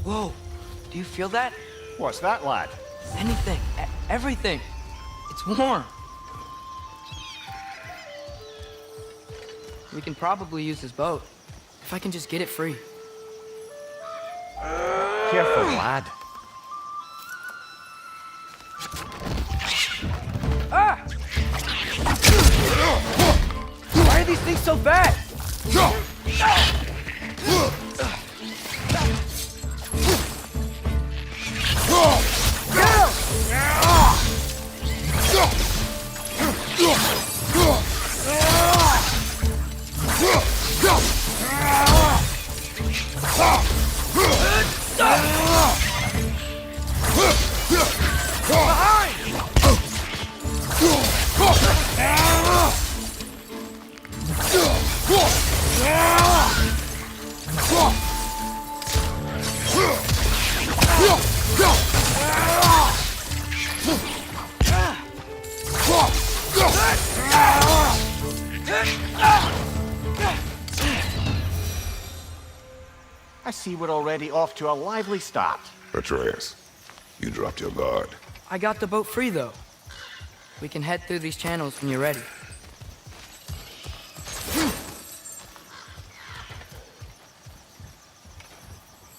Whoa, do you feel that? What's that, lad? Anything, everything. It's warm. We can probably use this boat, if I can just get it free. Careful, lad. Ah! Why are these things so bad? I see we're already off to a lively start. Atreus, you dropped your guard. I got the boat free, though. We can head through these channels when you're ready.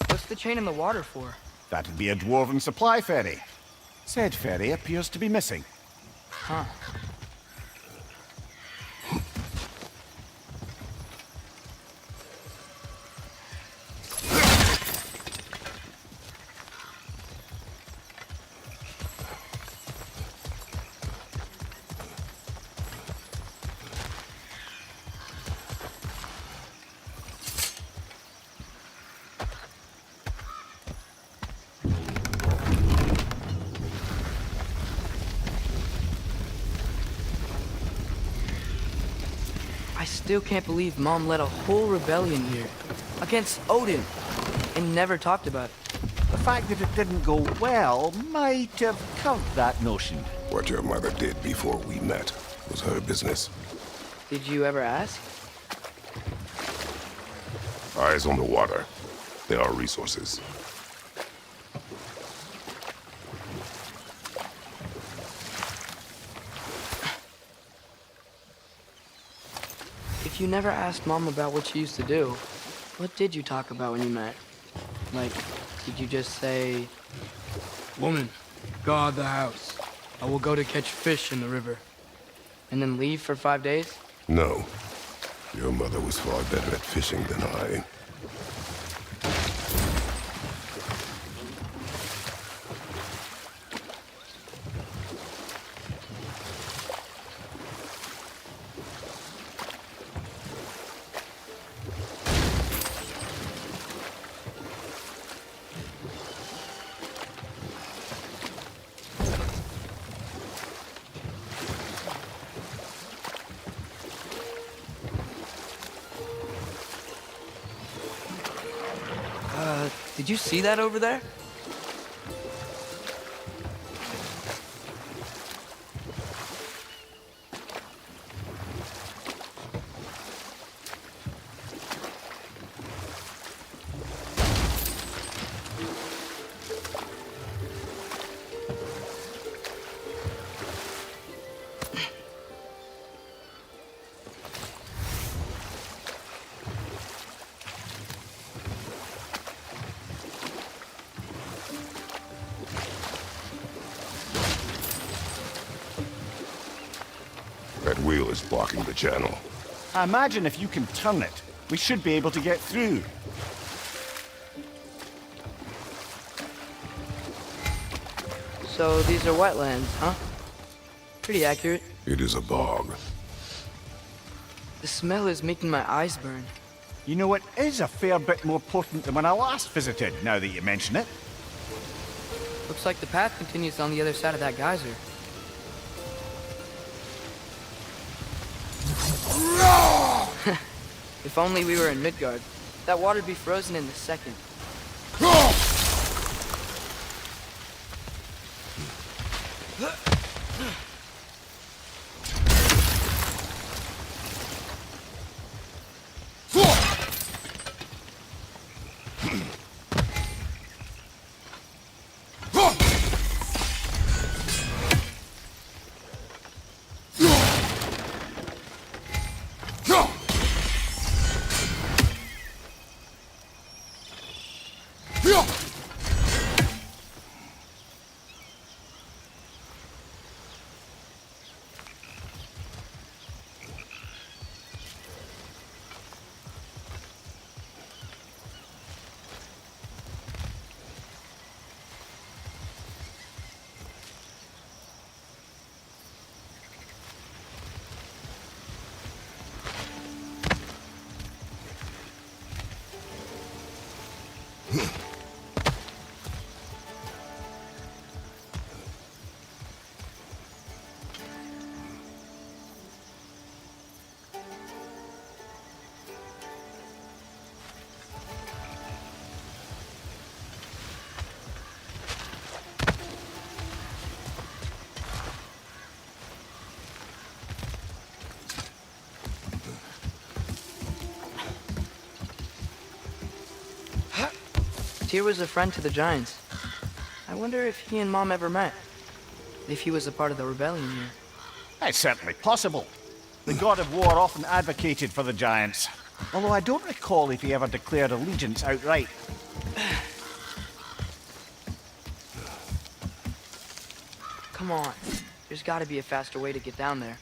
What's the chain in the water for? That'd be a dwarven supply ferry. Said ferry appears to be missing. Huh. I still can't believe Mom led a whole rebellion here against Odin and never talked about it. The fact that it didn't go well might have covered that notion. What your mother did before we met was her business. Did you ever ask? Eyes on the water. There are resources. If you never asked Mom about what she used to do, what did you talk about when you met? Like, did you just say, "Woman, guard the house. I will go to catch fish in the river," and then leave for 5 days? No. Your mother was far better at fishing than I. Did you see that over there? That wheel is blocking the channel. I imagine if you can turn it, we should be able to get through. So these are wetlands, huh? Pretty accurate. It is a bog. The smell is making my eyes burn. You know, it is a fair bit more potent than when I last visited, now that you mention it. Looks like the path continues on the other side of that geyser. If only we were in Midgard. That water'd be frozen in a second. Tyr was a friend to the Giants. I wonder if he and Mom ever met. If he was a part of the rebellion here. It's certainly possible. The God of War often advocated for the Giants. Although I don't recall if he ever declared allegiance outright. Come on. There's gotta be a faster way to get down there.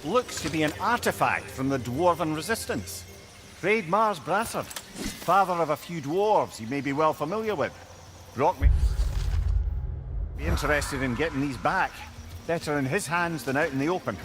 Looks to be an artifact from the Dwarven Resistance. Trade Mars Brassard, father of a few dwarves you may be well familiar with. Brought me. Be interested in getting these back. Better in his hands than out in the open.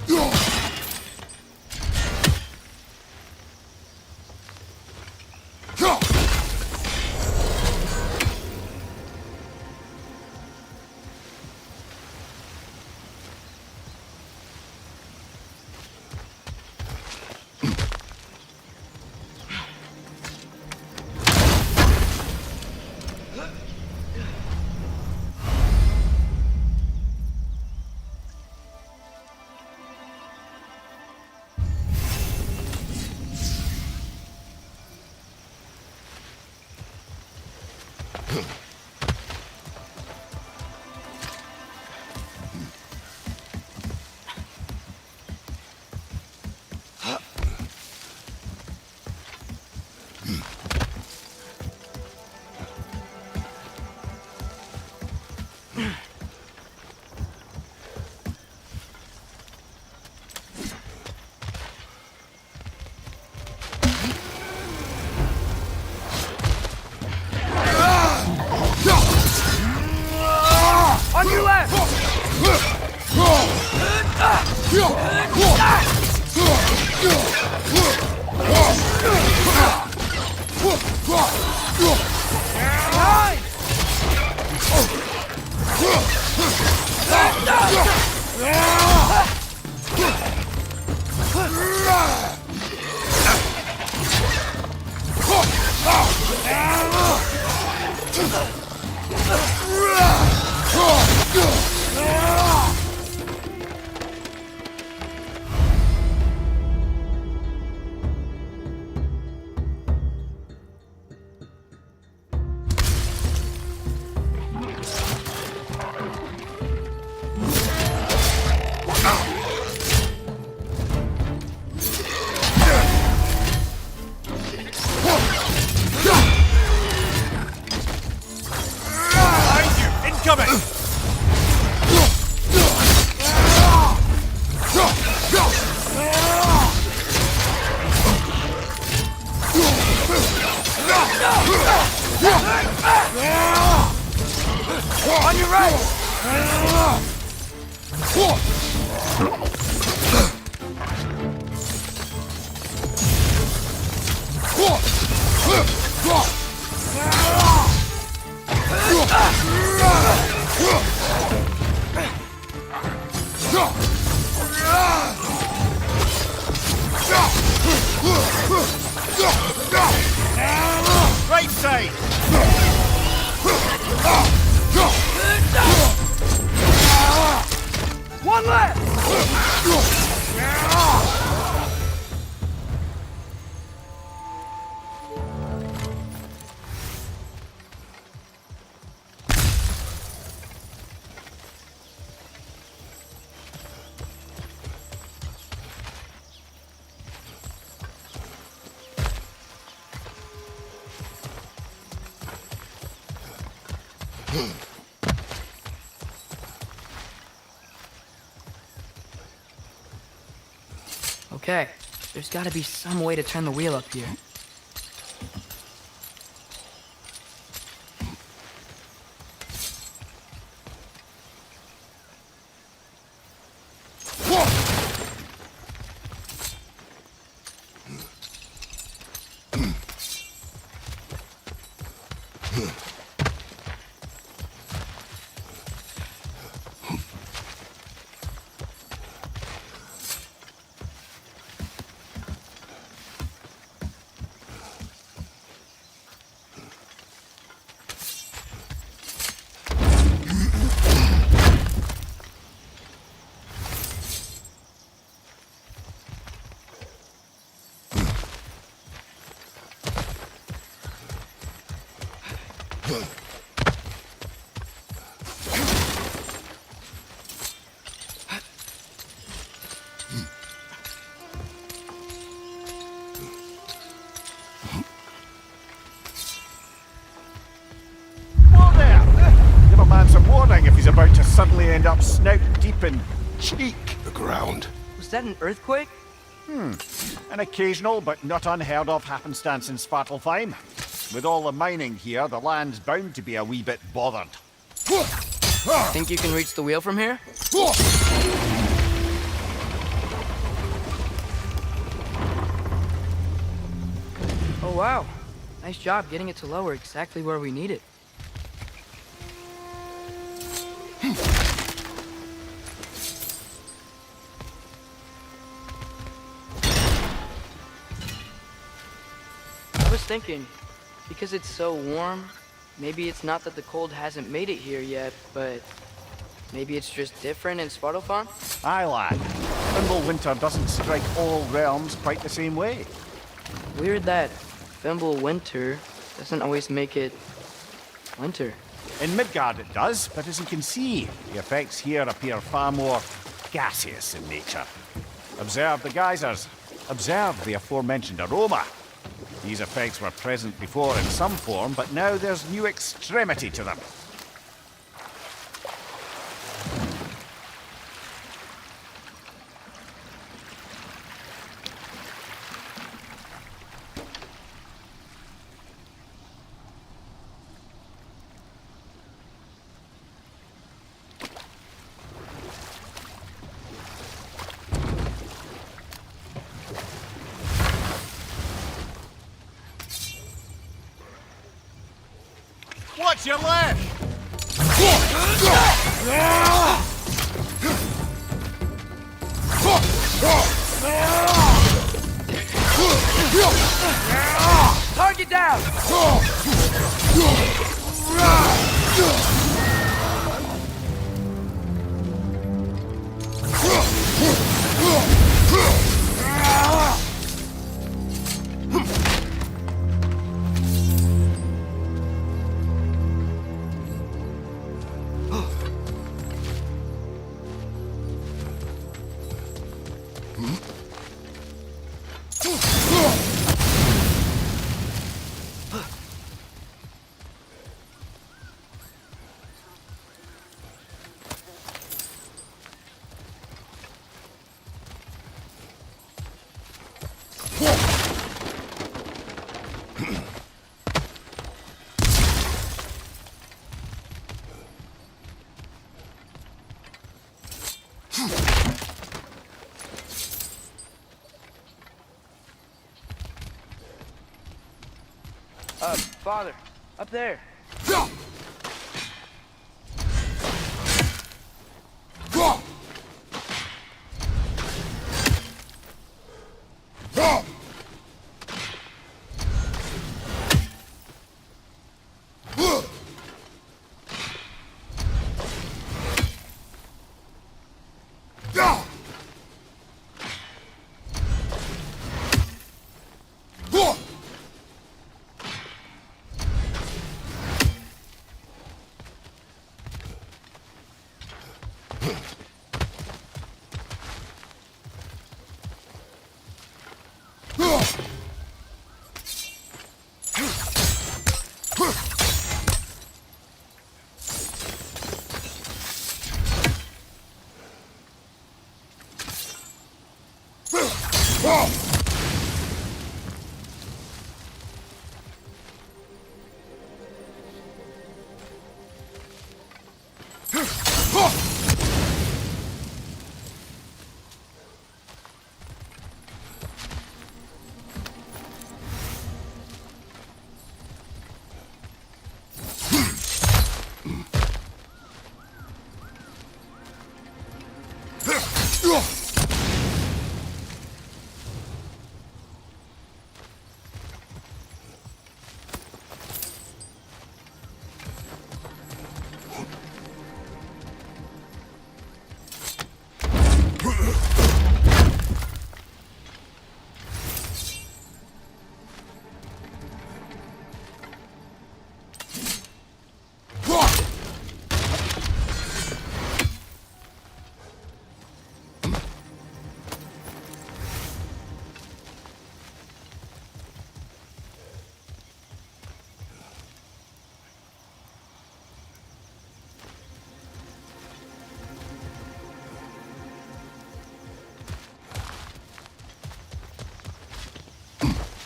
On your left! On your right! Right side! One left! Okay, there's gotta be some way to turn the wheel up here. Whoa there! Give a man some warning if he's about to suddenly end up snout deep in cheek. The ground. Was that an earthquake? An occasional but not unheard of happenstance in Svartalfheim. With all the mining here, the land's bound to be a wee bit bothered. Think you can reach the wheel from here? Oh wow, nice job getting it to lower exactly where we need it. I was thinking, because it's so warm, maybe it's not that the cold hasn't made it here yet, but maybe it's just different in Svartalfheim? Aye, lad. Fimbulwinter doesn't strike all realms quite the same way. Weird that Fimbulwinter doesn't always make it winter. In Midgard it does, but as you can see, the effects here appear far more gaseous in nature. Observe the geysers. Observe the aforementioned aroma. These effects were present before in some form, but now there's new extremity to them. Watch your left! Target down! Father, up there.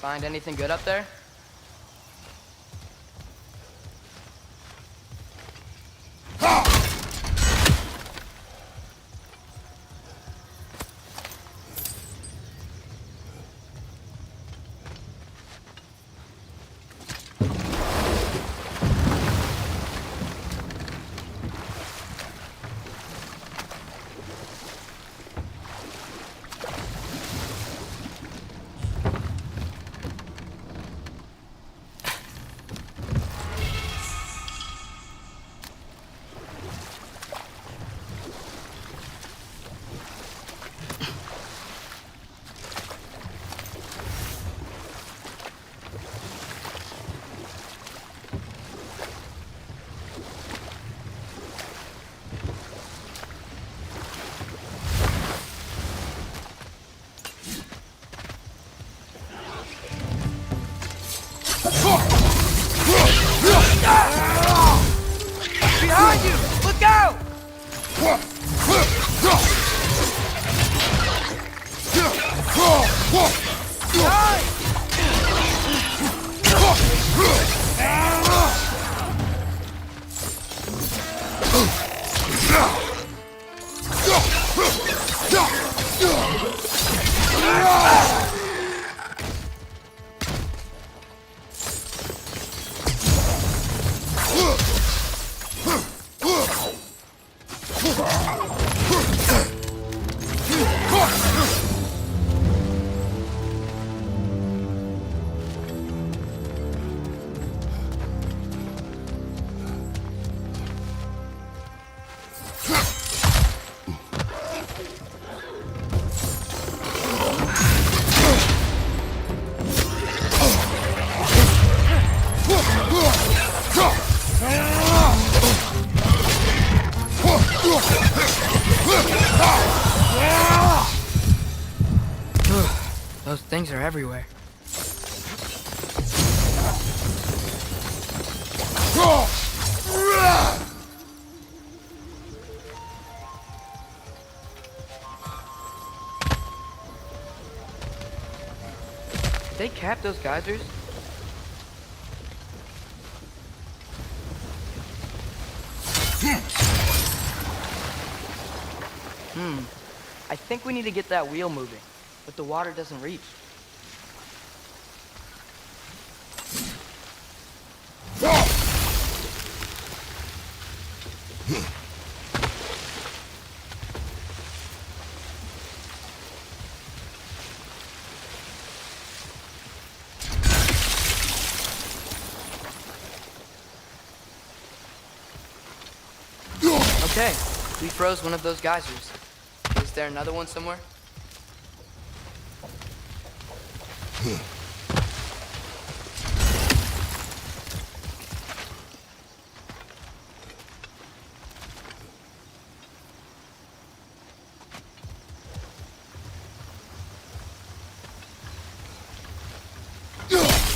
Find anything good up there? Behind you! Look out! Those things are everywhere. Did they cap those geysers? I think we need to get that wheel moving, but the water doesn't reach. Okay, we froze one of those geysers. Is there another one somewhere?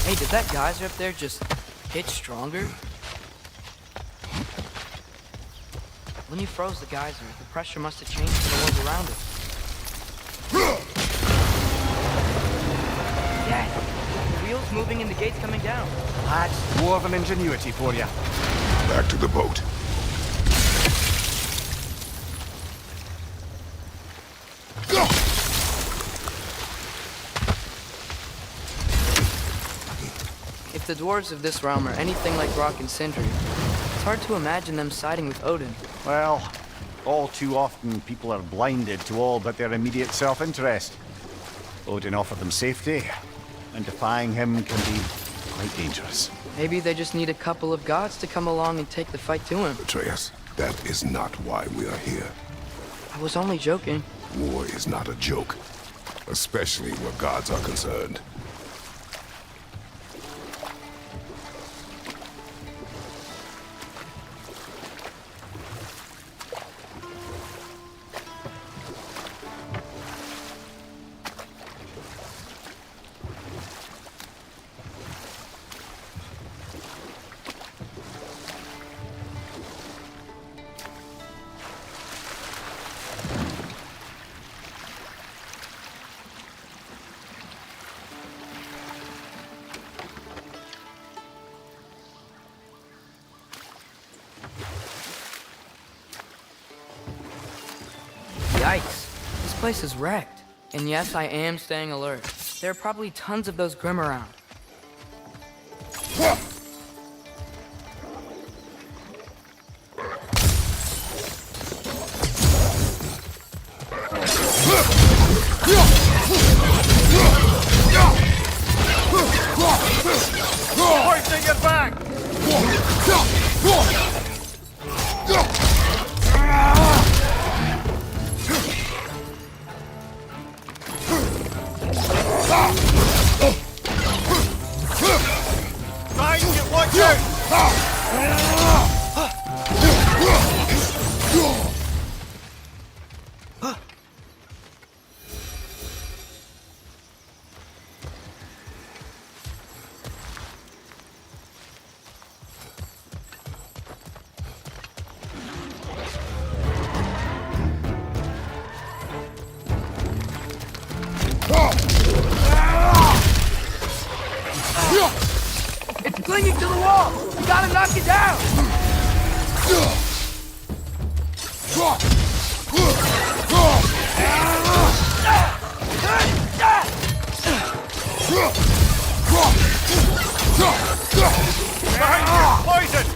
Hey, did that geyser up there just hit stronger? When you froze the geyser, the pressure must have changed to the ones around it. Dad, the wheels moving and the gates coming down. That's dwarven ingenuity for you. Back to the boat. If the dwarves of this realm are anything like Rock and Sindri, it's hard to imagine them siding with Odin. Well, all too often people are blinded to all but their immediate self-interest. Odin offered them safety, and defying him can be quite dangerous. Maybe they just need a couple of gods to come along and take the fight to him. Atreus, that is not why we are here. I was only joking. War is not a joke, especially where gods are concerned. Yikes. This place is wrecked. And yes, I am staying alert. There are probably tons of those Grim around. Hoisting it back! Try and get one out! It's clinging to the wall! You gotta knock it down! Poison!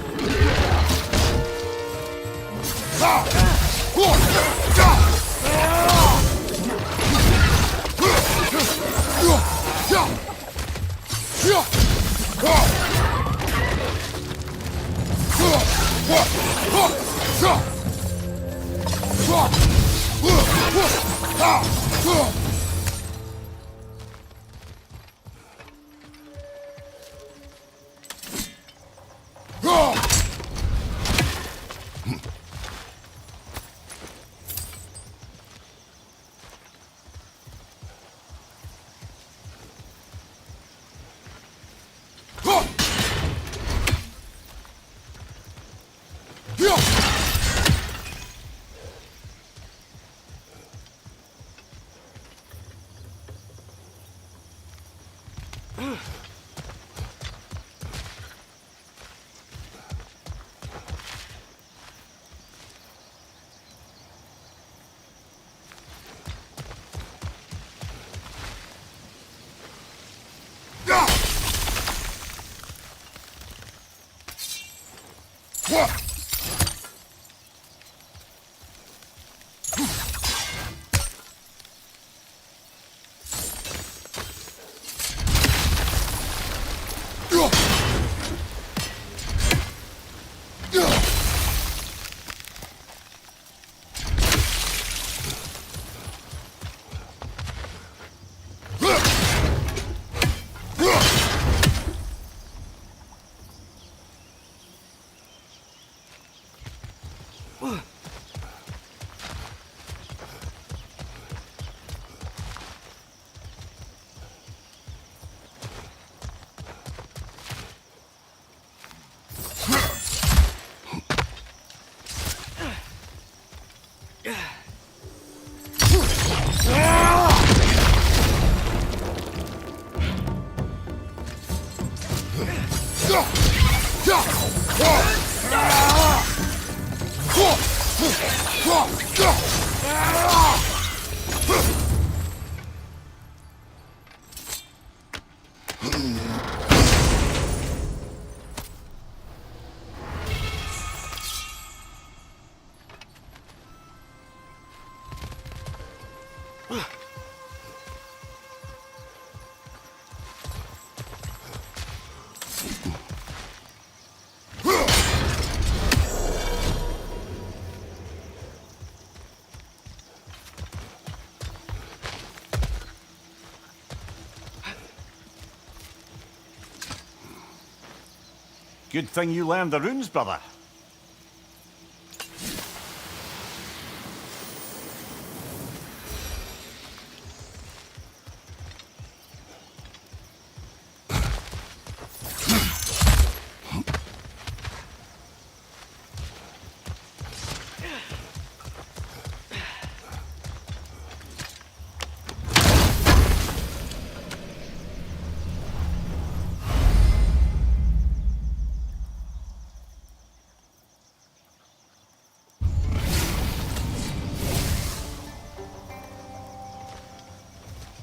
Good thing you learned the runes, brother.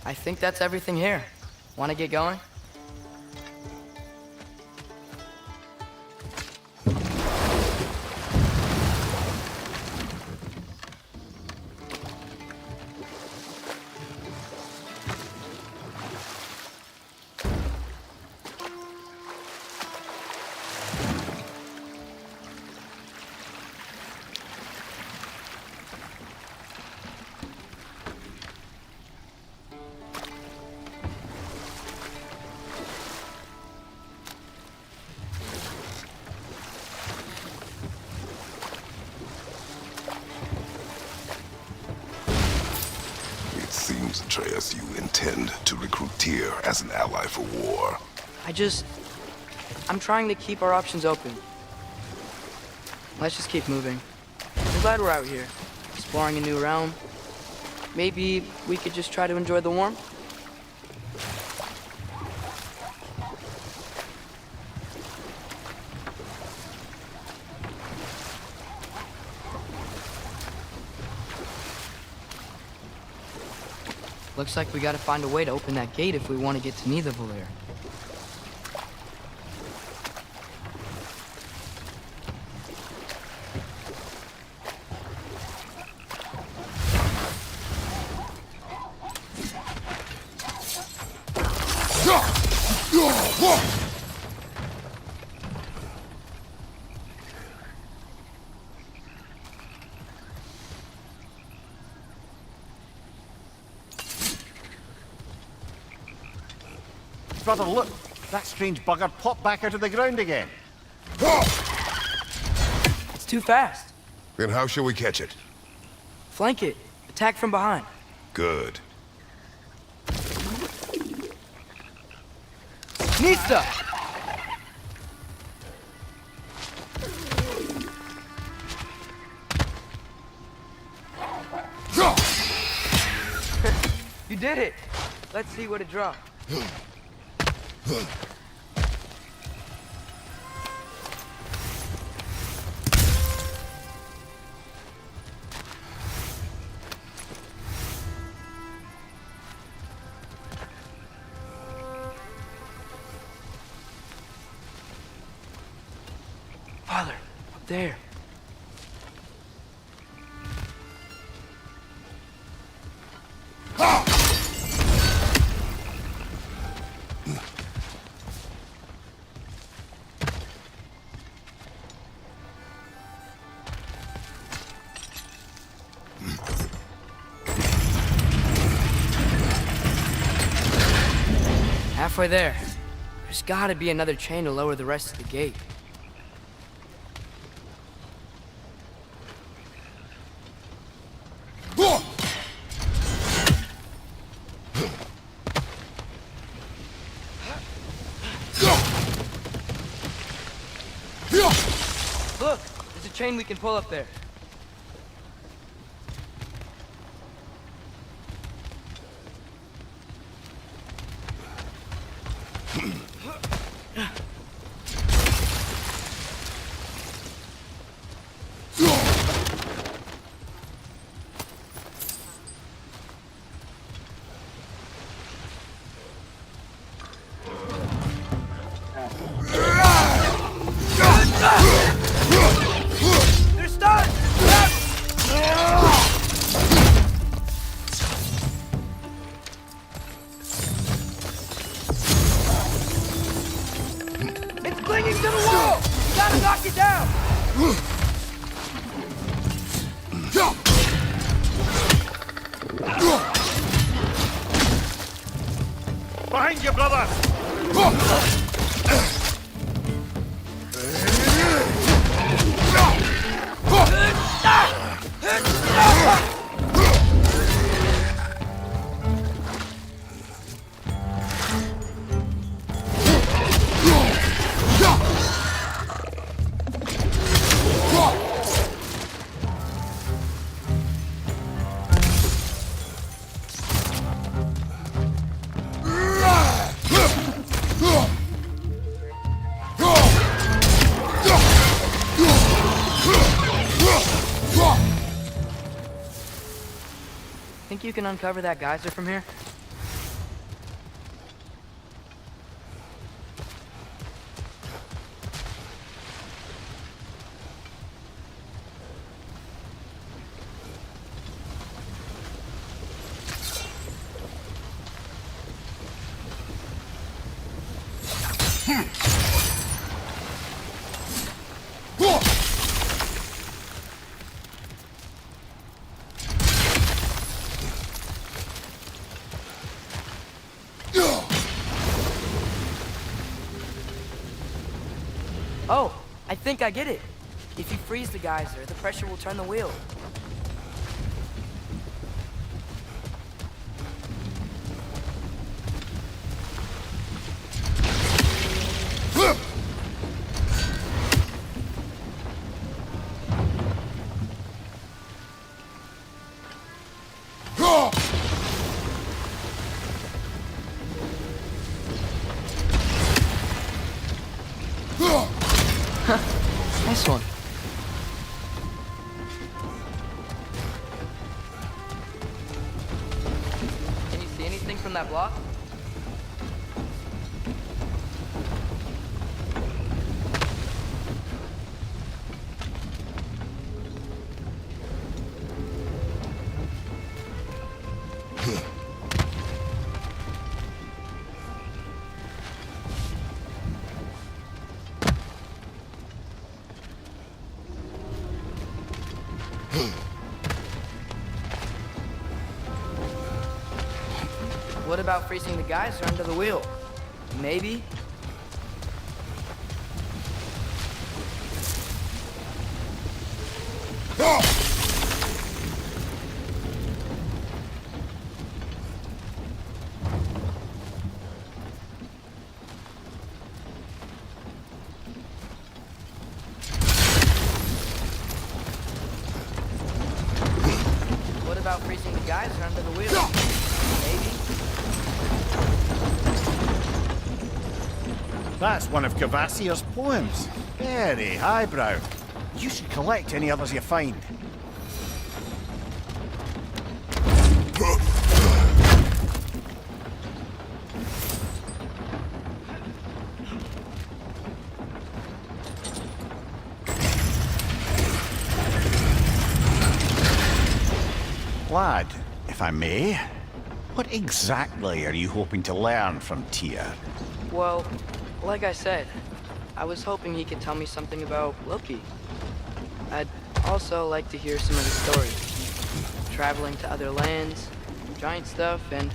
I think that's everything here. Want to get going? Seems, Atreus, you intend to recruit Tyr as an ally for war. I'm trying to keep our options open. Let's just keep moving. I'm glad we're out here, exploring a new realm. Maybe we could just try to enjoy the warmth? Looks like we gotta find a way to open that gate if we want to get to Nidavellir. Brother, look! That strange bugger popped back out of the ground again. It's too fast. Then how shall we catch it? Flank it. Attack from behind. Good. Nista! You did it! Let's see what it dropped. Father, there. Halfway there. There's gotta be another chain to lower the rest of the gate. Look! There's a chain we can pull up there. They're stuck! It's clinging to the wall! You gotta knock it down! Behind you, brother! Think you can uncover that geyser from here? Oh, I think I get it. If you freeze the geyser, the pressure will turn the wheel. Nice one. Can you see anything from that block? What about freezing the geyser under the wheel? Maybe? What about freezing the geyser under the wheel? Maybe? That's one of Cavassier's poems. Very highbrow. You should collect any others you find. Lad, if I may, what exactly are you hoping to learn from Tyr? Well, like I said, I was hoping he could tell me something about Loki. I'd also like to hear some of the stories. Traveling to other lands, giant stuff, and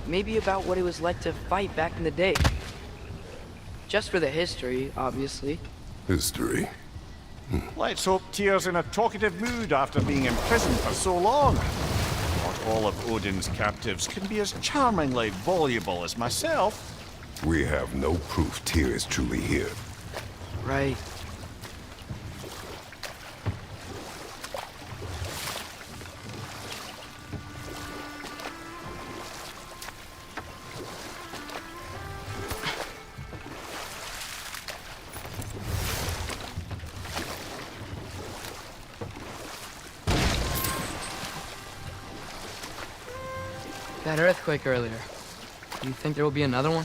maybe about what it was like to fight back in the day. Just for the history, obviously. History. Let's hope Tyr's in a talkative mood after being imprisoned for so long. Not all of Odin's captives can be as charmingly voluble as myself. We have no proof Tyr is truly here. Right. That earthquake earlier. Do you think there will be another one?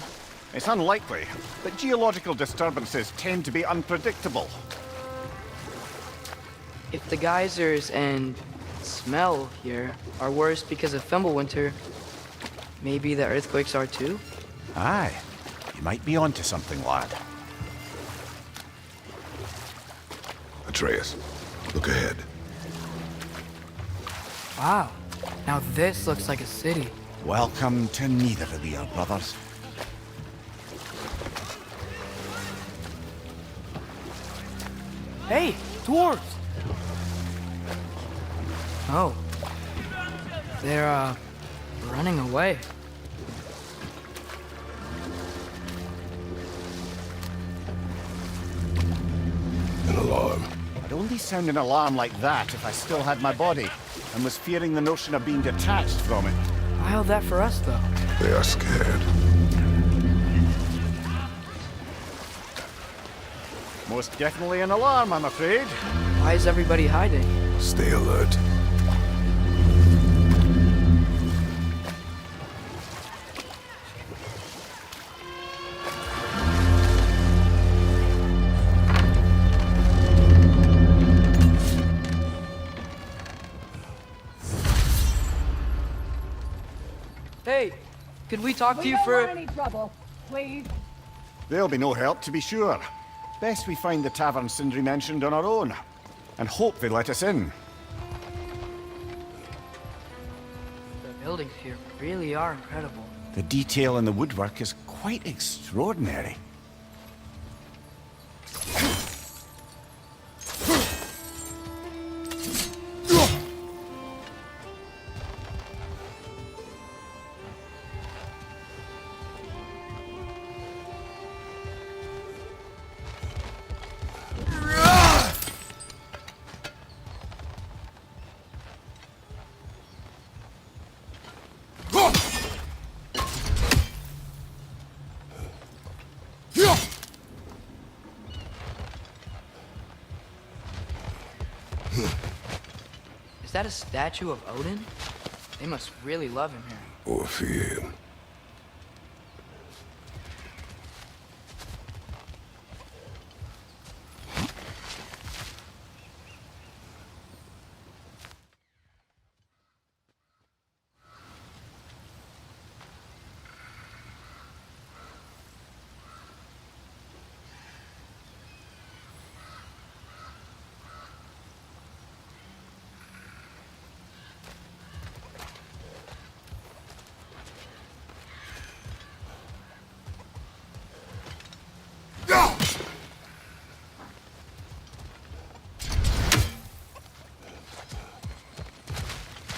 It's unlikely, but geological disturbances tend to be unpredictable. If the geysers and smell here are worse because of Fimbulwinter, maybe the earthquakes are too? Aye, you might be onto something, lad. Atreus, look ahead. Wow. Now this looks like a city. Welcome to neither of your brothers. Hey, dwarves! Oh. They're, running away. An alarm. I'd only sound an alarm like that if I still had my body, and was fearing the notion of being detached from it. Why all that for us, though? They are scared. Most definitely an alarm, I'm afraid. Why is everybody hiding? Stay alert. Hey, could we talk to you We for... don't want any trouble, please. There'll be no help, to be sure. Best we find the tavern Sindri mentioned on our own, and hope they let us in. The buildings here really are incredible. The detail in the woodwork is quite extraordinary. Is that a statue of Odin? They must really love him here. Or fear him.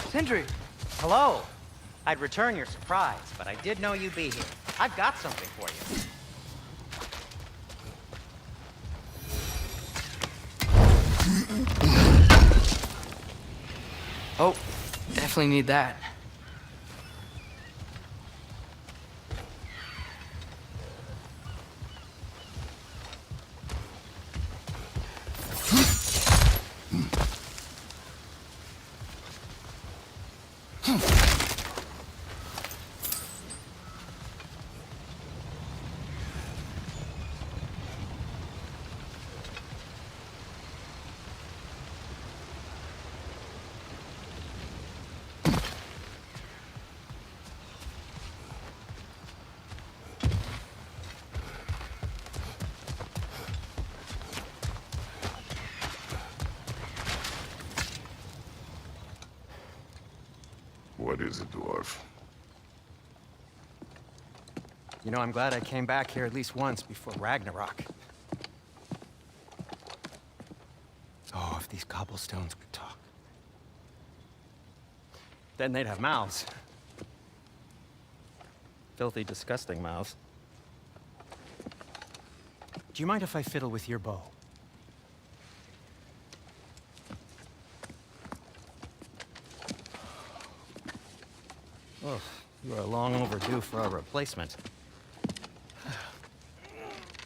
Sindri! Hello. I'd return your surprise, but I did know you'd be here. I've got something for you. Oh, definitely need that. What is it, dwarf? You know, I'm glad I came back here at least once before Ragnarok. Oh, if these cobblestones could talk. Then they'd have mouths. Filthy, disgusting mouths. Do you mind if I fiddle with your bow? Oh, you are long overdue for a replacement.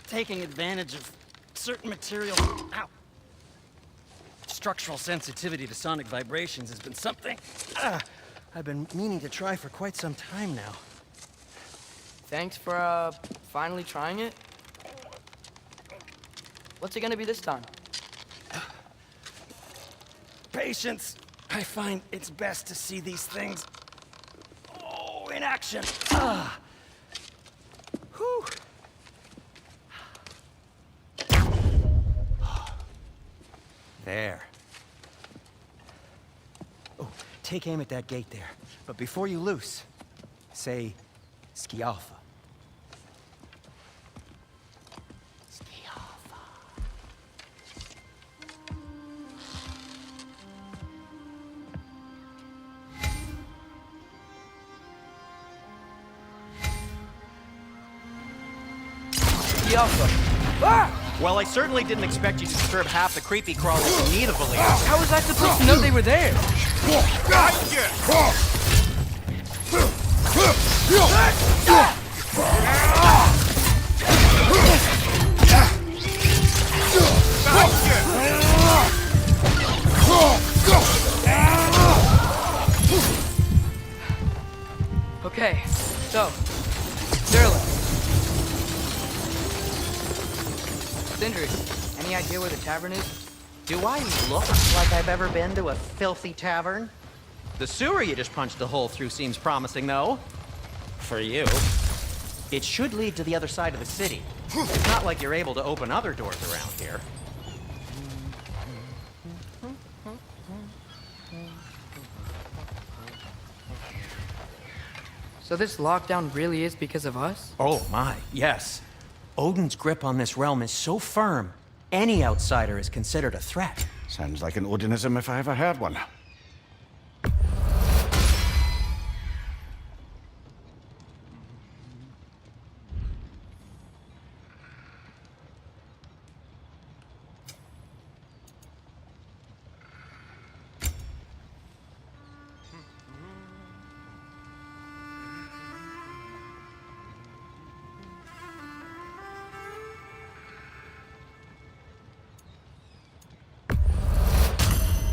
Taking advantage of certain material. Ow! Structural sensitivity to sonic vibrations has been something I've been meaning to try for quite some time now. Thanks for, finally trying it. What's it gonna be this time? Patience. I find it's best to see these things, in action. Whew. There. Oh, take aim at that gate there. But before you loose, say, Skialfa. Skialfa. Skialfa. Ah! Well, I certainly didn't expect you to disturb half the creepy crawlers in need of a lead. How was I supposed to know they were there? Okay, so, Sterling. Sindri, any idea where the tavern is? Do I look like I've ever been to a filthy tavern? The sewer you just punched a hole through seems promising, though. For you. It should lead to the other side of the city. It's not like you're able to open other doors around here. So this lockdown really is because of us? Oh my, yes. Odin's grip on this realm is so firm, any outsider is considered a threat. Sounds like an Odinism if I ever heard one.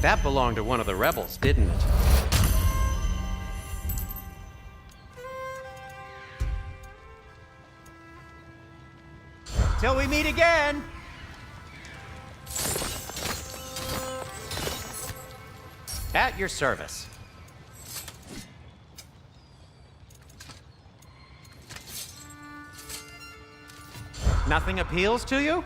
That belonged to one of the rebels, didn't it? Till we meet again! At your service. Nothing appeals to you?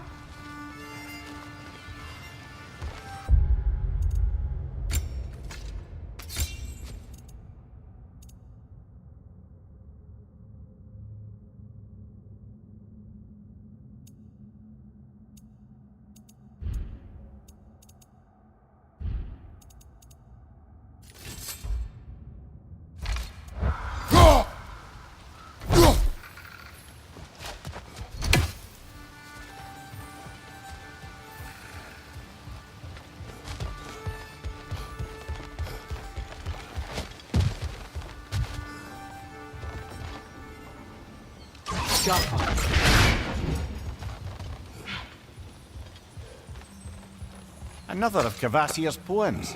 Another of Kvasir's poems.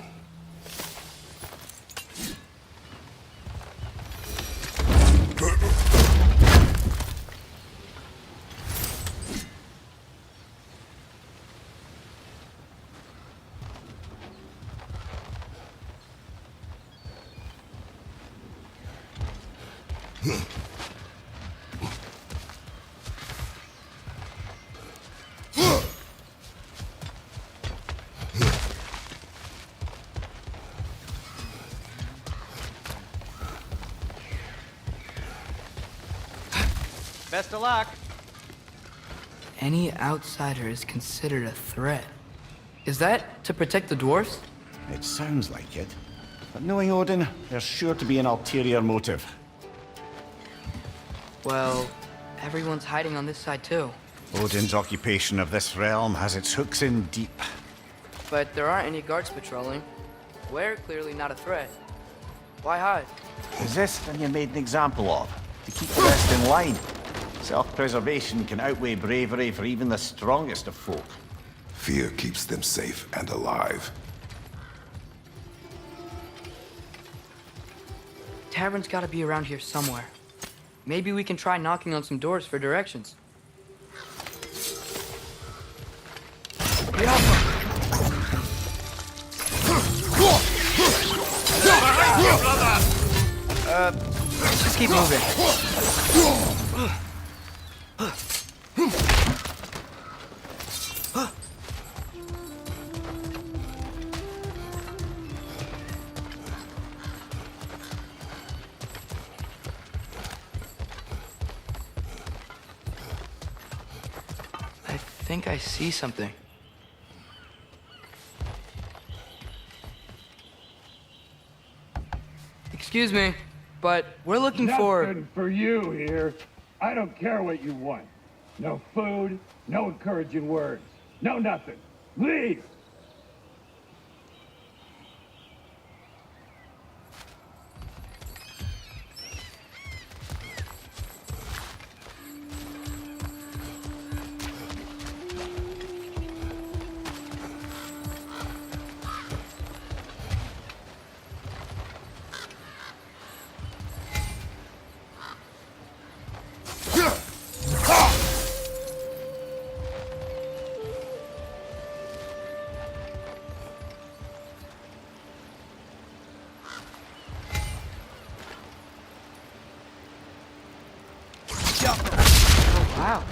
Best of luck. Any outsider is considered a threat. Is that to protect the dwarfs? It sounds like it. But knowing Odin, there's sure to be an ulterior motive. Well, everyone's hiding on this side too. Odin's occupation of this realm has its hooks in deep. But there aren't any guards patrolling. We're clearly not a threat. Why hide? Is this then you're made an example of? To keep the rest in line? Self-preservation can outweigh bravery for even the strongest of folk. Fear keeps them safe and alive. Tavern's gotta be around here somewhere. Maybe we can try knocking on some doors for directions. Let's just keep moving. I think I see something. Excuse me, but we're looking for... Nothing for you here. I don't care what you want. No food, no encouraging words, no nothing. Leave! Oh, wow.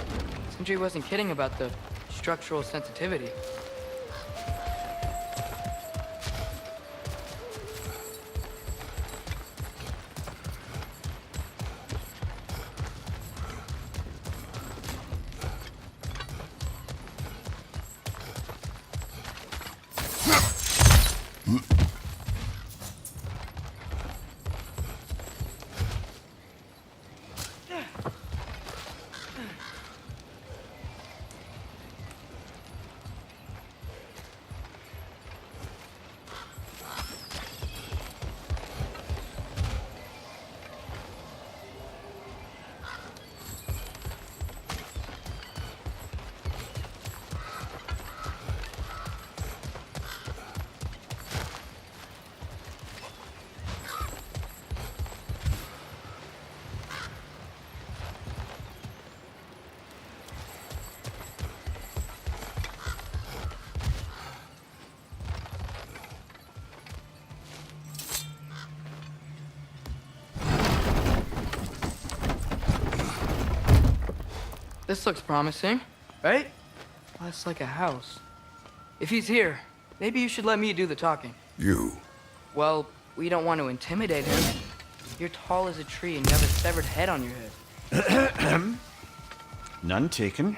Sindri wasn't kidding about the structural sensitivity. This looks promising, right? That's like a house. If he's here, maybe you should let me do the talking. You. Well, we don't want to intimidate him. You're tall as a tree and you have a severed head on your head. None taken.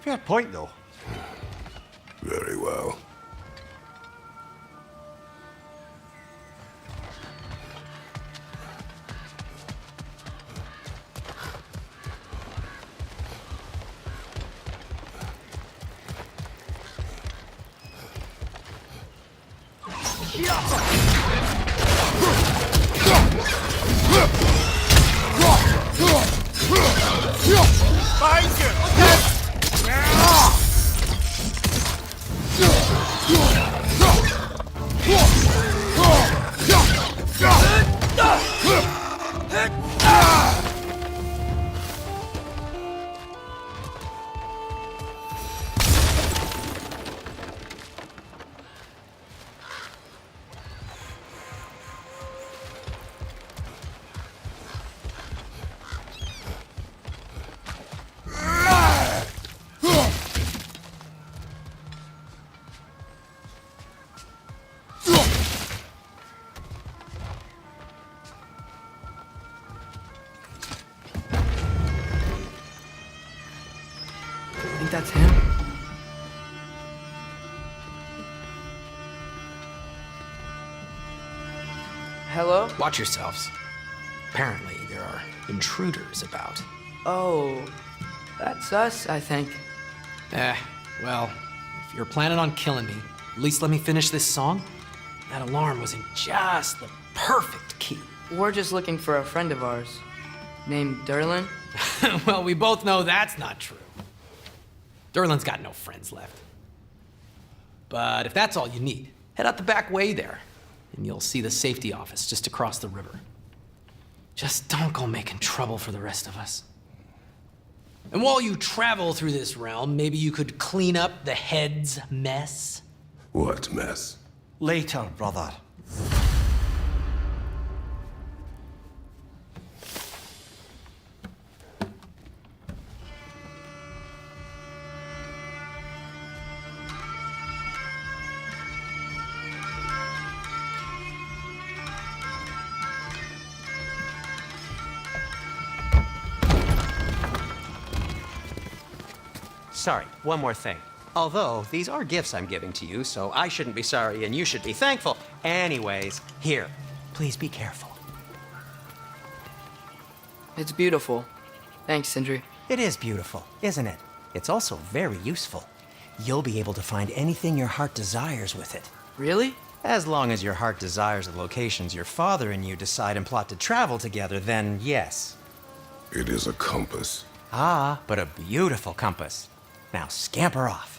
Fair point, though. Very well. that's him. Hello? Watch yourselves. Apparently, there are intruders about. Oh, that's us, I think. Well, if you're planning on killing me, at least let me finish this song. That alarm was in just the perfect key. We're just looking for a friend of ours named Derlin. Well, we both know that's not true. Derlin's got no friends left. But if that's all you need, head out the back way there, and you'll see the safety office just across the river. Just don't go making trouble for the rest of us. And while you travel through this realm, maybe you could clean up the head's mess? What mess? Later, brother. Sorry, one more thing. Although, these are gifts I'm giving to you, so I shouldn't be sorry and you should be thankful. Anyways, here, please be careful. It's beautiful. Thanks, Sindri. It is beautiful, isn't it? It's also very useful. You'll be able to find anything your heart desires with it. Really? As long as your heart desires the locations your father and you decide and plot to travel together, then yes. It is a compass. Ah, but a beautiful compass. Now scamper off.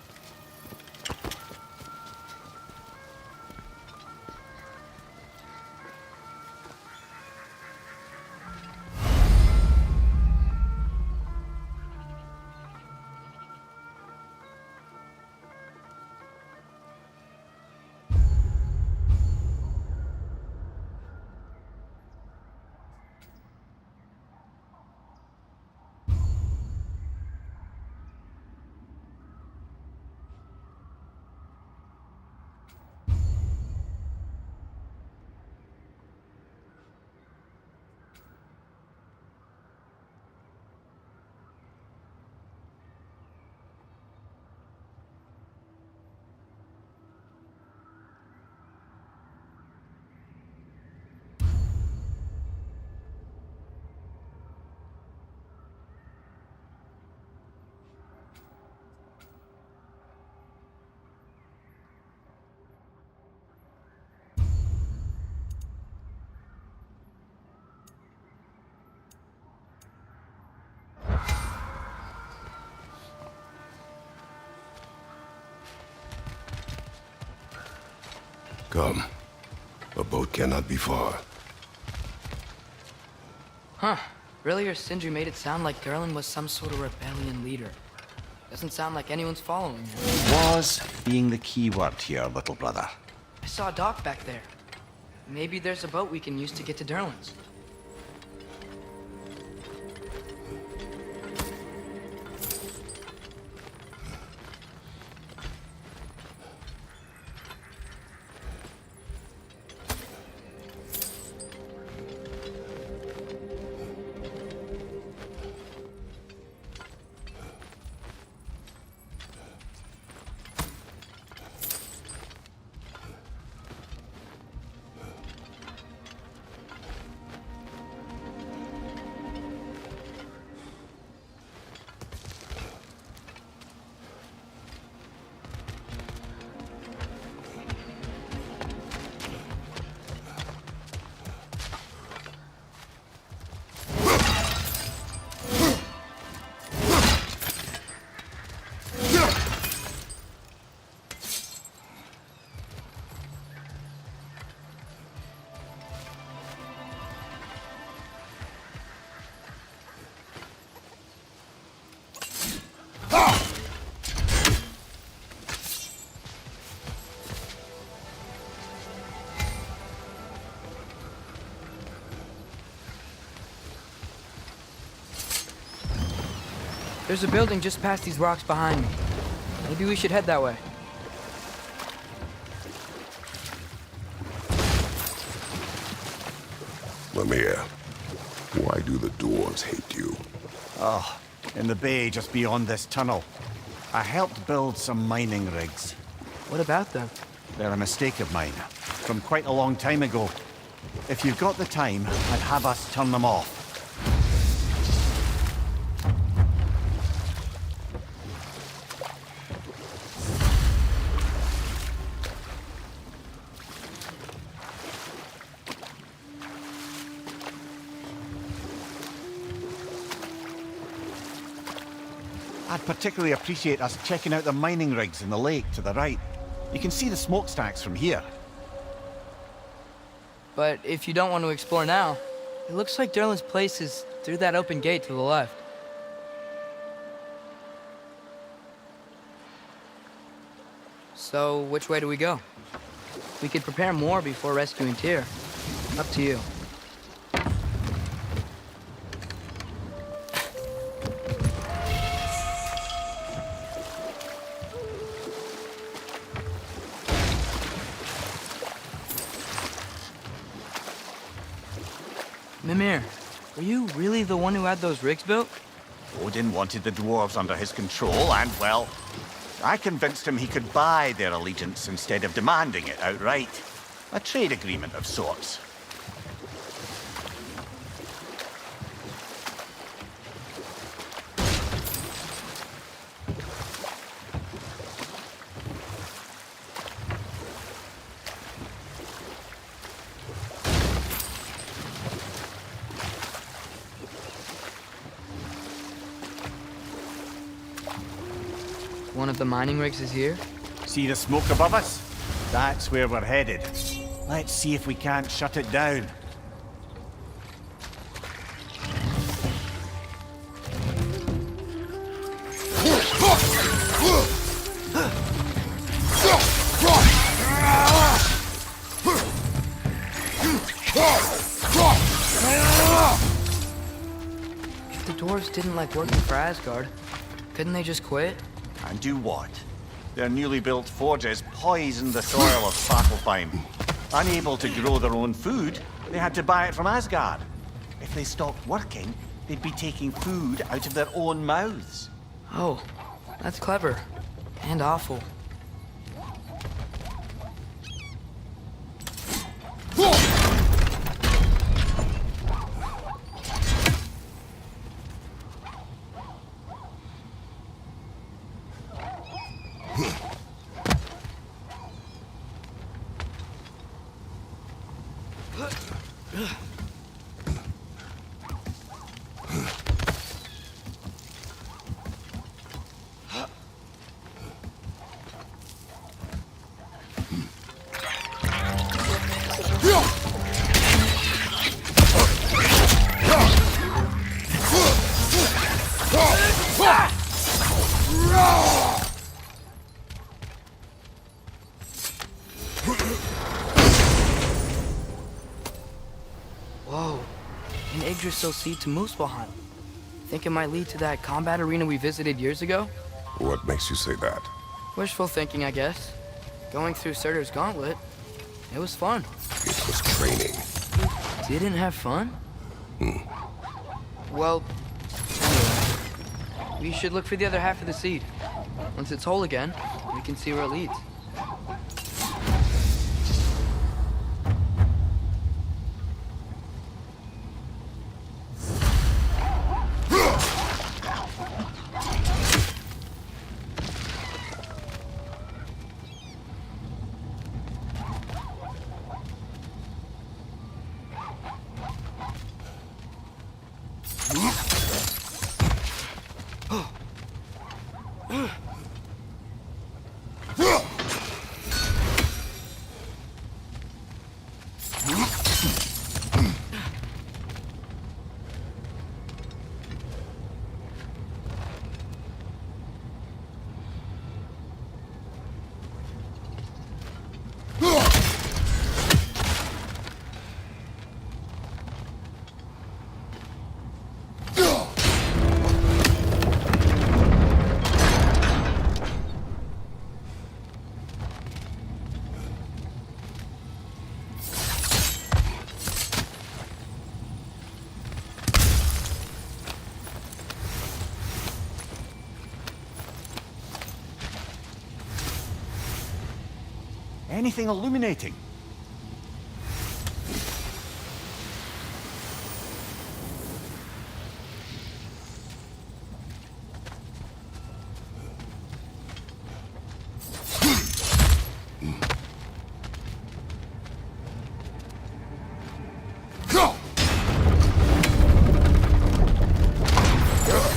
Come. A boat cannot be far. Huh. Earlier, Sindri made it sound like Derlin was some sort of rebellion leader. Doesn't sound like anyone's following him. Was being the key word here, little brother. I saw a dock back there. Maybe there's a boat we can use to get to Derlin's. There's a building just past these rocks behind me. Maybe we should head that way. Lemire, why do the dwarves hate you? Oh, in the bay just beyond this tunnel. I helped build some mining rigs. What about them? They're a mistake of mine, from quite a long time ago. If you've got the time, I'd have us turn them off. I'd particularly appreciate us checking out the mining rigs in the lake to the right. You can see the smokestacks from here. But if you don't want to explore now, it looks like Derlin's place is through that open gate to the left. So, which way do we go? We could prepare more before rescuing Tyr. Up to you. Mimir, were you really the one who had those rigs built? Odin wanted the dwarves under his control, and, well, I convinced him he could buy their allegiance instead of demanding it outright. A trade agreement of sorts. One of the mining rigs is here? See the smoke above us? That's where we're headed. Let's see if we can't shut it down. If the dwarves didn't like working for Asgard, couldn't they just quit? And do what? Their newly built forges poisoned the soil of Svartalfheim. Unable to grow their own food, they had to buy it from Asgard. If they stopped working, they'd be taking food out of their own mouths. Oh, that's clever. And awful. Whoa, an Yggdrasil seed to Muspelheim. Think it might lead to that combat arena we visited years ago? What makes you say that? Wishful thinking, I guess. Going through Surtur's gauntlet, it was fun. It was training. Didn't have fun? Well, anyway, we should look for the other half of the seed. Once it's whole again, we can see where it leads. Anything illuminating?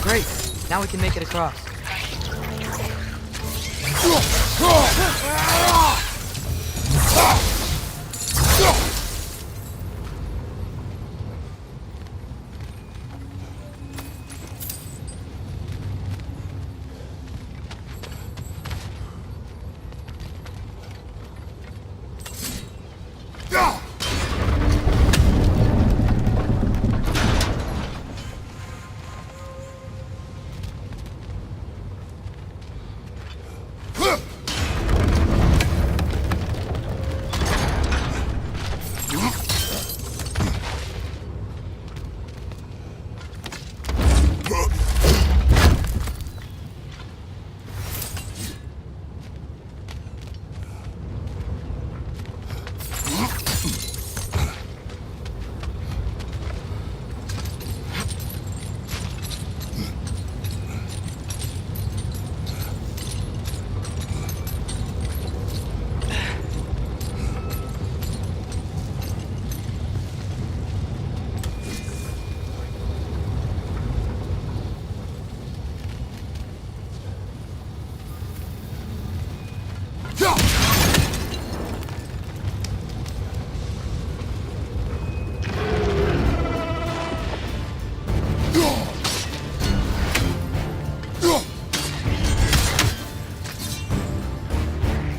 Great. Now we can make it across.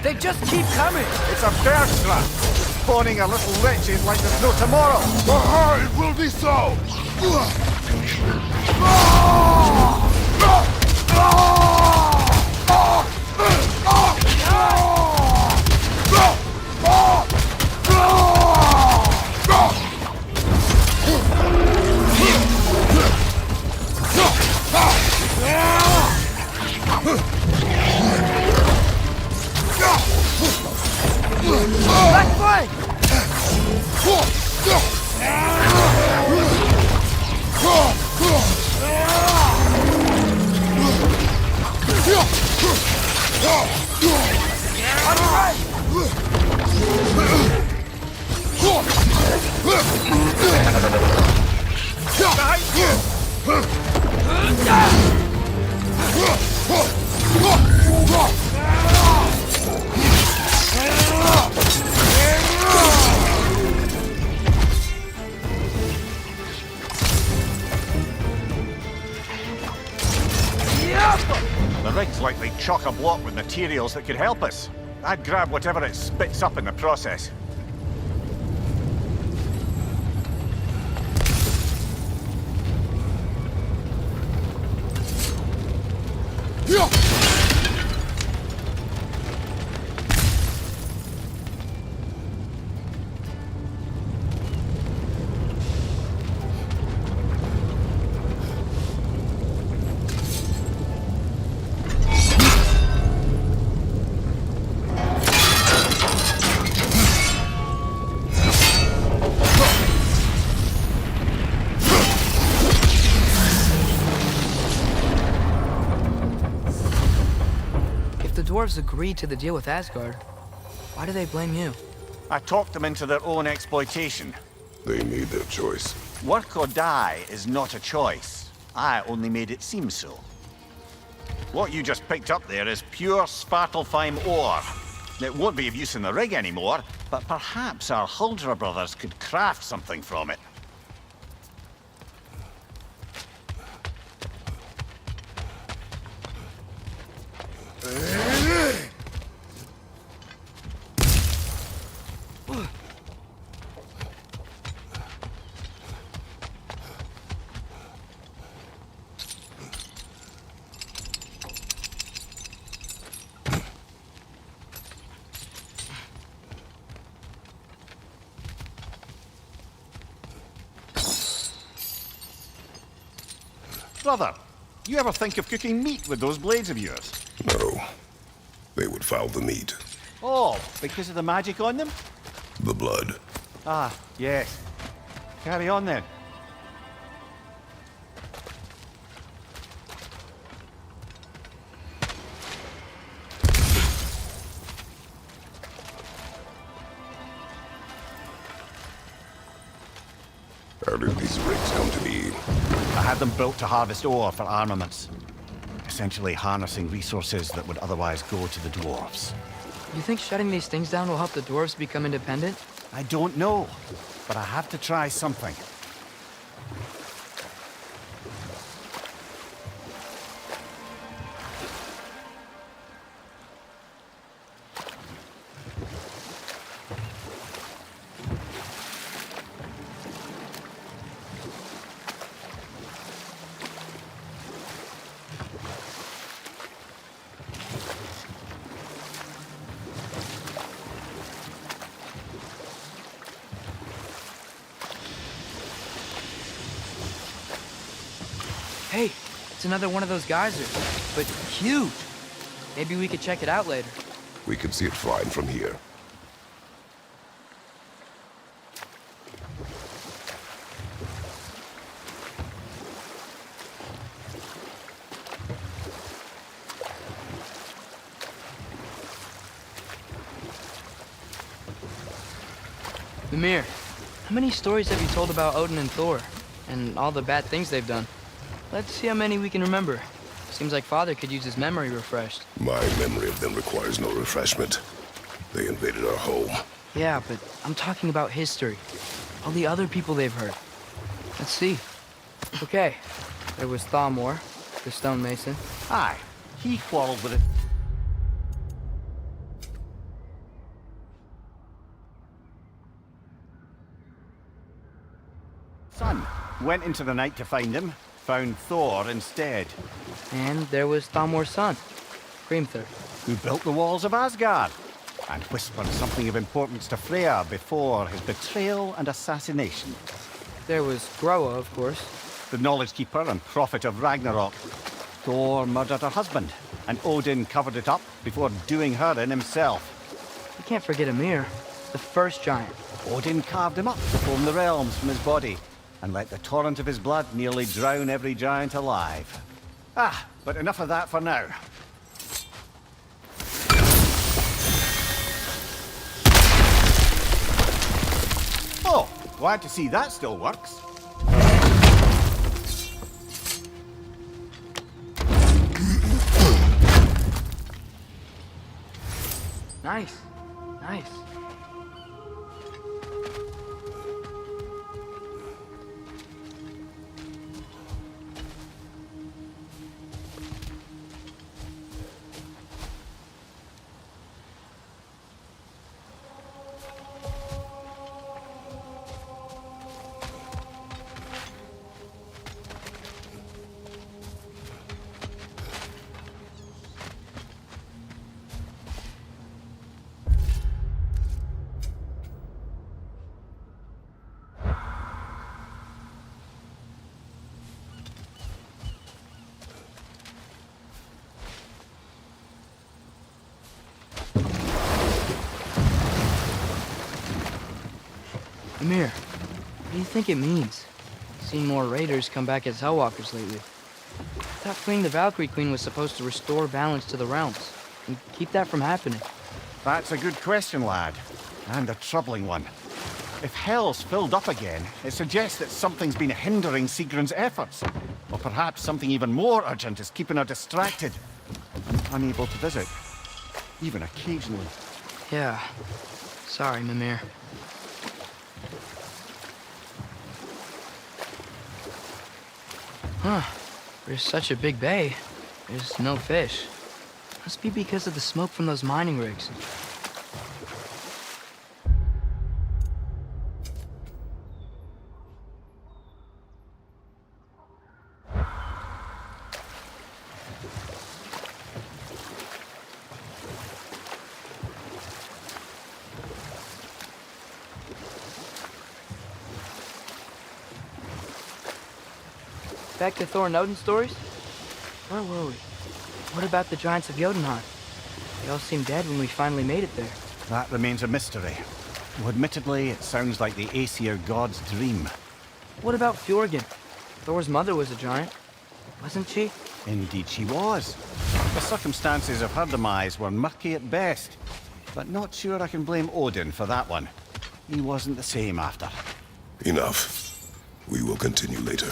They just keep coming! It's a bird trap! Spawning a little witches like there's no tomorrow! It will be so! Back flank! On the right! Behind you! The rig's likely chock-a-block with materials that could help us. I'd grab whatever it spits up in the process. The dwarves agreed to the deal with Asgard. Why do they blame you? I talked them into their own exploitation. They made their choice. Work or die is not a choice. I only made it seem so. What you just picked up there is pure Svartalfheim ore. It won't be of use in the rig anymore, but perhaps our Huldra brothers could craft something from it. Brother, you ever think of cooking meat with those blades of yours? No. They would foul the meat. Oh, because of the magic on them? The blood. Ah, yes. Carry on then. How did these rigs come to be? I had them built to harvest ore for armaments. Essentially harnessing resources that would otherwise go to the dwarves. You think shutting these things down will help the dwarves become independent? I don't know, but I have to try something. Hey, it's another one of those geysers, but huge. Maybe we could check it out later. We can see it fine from here. Mimir, how many stories have you told about Odin and Thor? And all the bad things they've done? Let's see how many we can remember. Seems like Father could use his memory refreshed. My memory of them requires no refreshment. They invaded our home. Yeah, but I'm talking about history. All the other people they've hurt. Let's see. Okay, there was Thamor, the stonemason. Aye, he quarreled with it. Son went into the night to find him, found Thor instead, And there was Thamor's son, Hrimthur. who built the walls of Asgard, and whispered something of importance to Freya before his betrayal and assassination. There was Groa, of course. The knowledge keeper and prophet of Ragnarok. Thor murdered her husband, and Odin covered it up before doing her in himself. You can't forget Ymir, the first giant. Odin carved him up to form the realms from his body, and let the torrent of his blood nearly drown every giant alive. Ah, but enough of that for now. Oh, glad to see that still works. Nice, nice. Ymir, what do you think it means? Seen more raiders come back as Hellwalkers lately. I thought freeing the Valkyrie Queen was supposed to restore balance to the realms and keep that from happening. That's a good question, lad. And a troubling one. If Hell's filled up again, it suggests that something's been hindering Sigrun's efforts. Or perhaps something even more urgent is keeping her distracted and unable to visit. Even occasionally. Yeah. Sorry, Mimir. Huh. There's such a big bay. There's no fish. Must be because of the smoke from those mining rigs. Back to Thor and Odin stories? Where were we? What about the giants of Jotunheim? They all seemed dead when we finally made it there. That remains a mystery. Though admittedly, it sounds like the Aesir god's dream. What about Fjorgen? Thor's mother was a giant, wasn't she? Indeed she was. The circumstances of her demise were murky at best, but not sure I can blame Odin for that one. He wasn't the same after. Enough. We will continue later.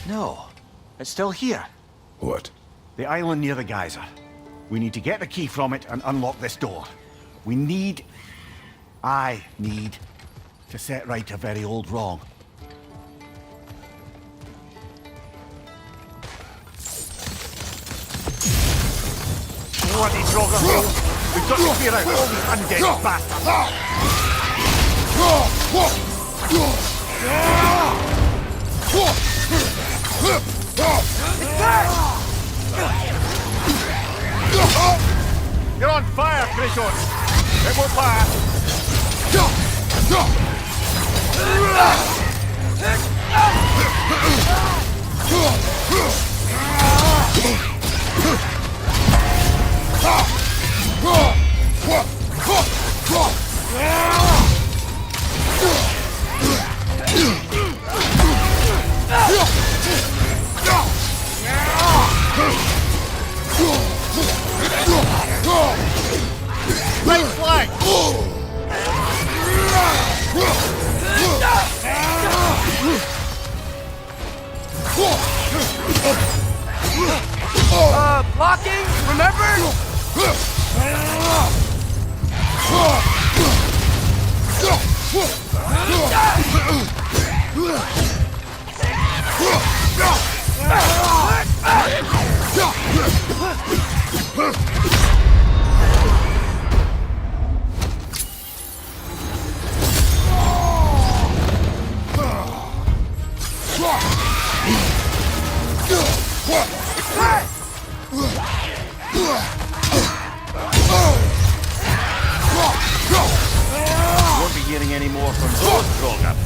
No, it's still here. What? The island near the geyser. We need to get the key from it and unlock this door. I need to set right a very old wrong. Bloody Draugr! We've got to clear out all these undead bastards! You're on fire, Kratos! It won't last! Right flank! Blocking, remember? Won't be hearing any more from those Draugr.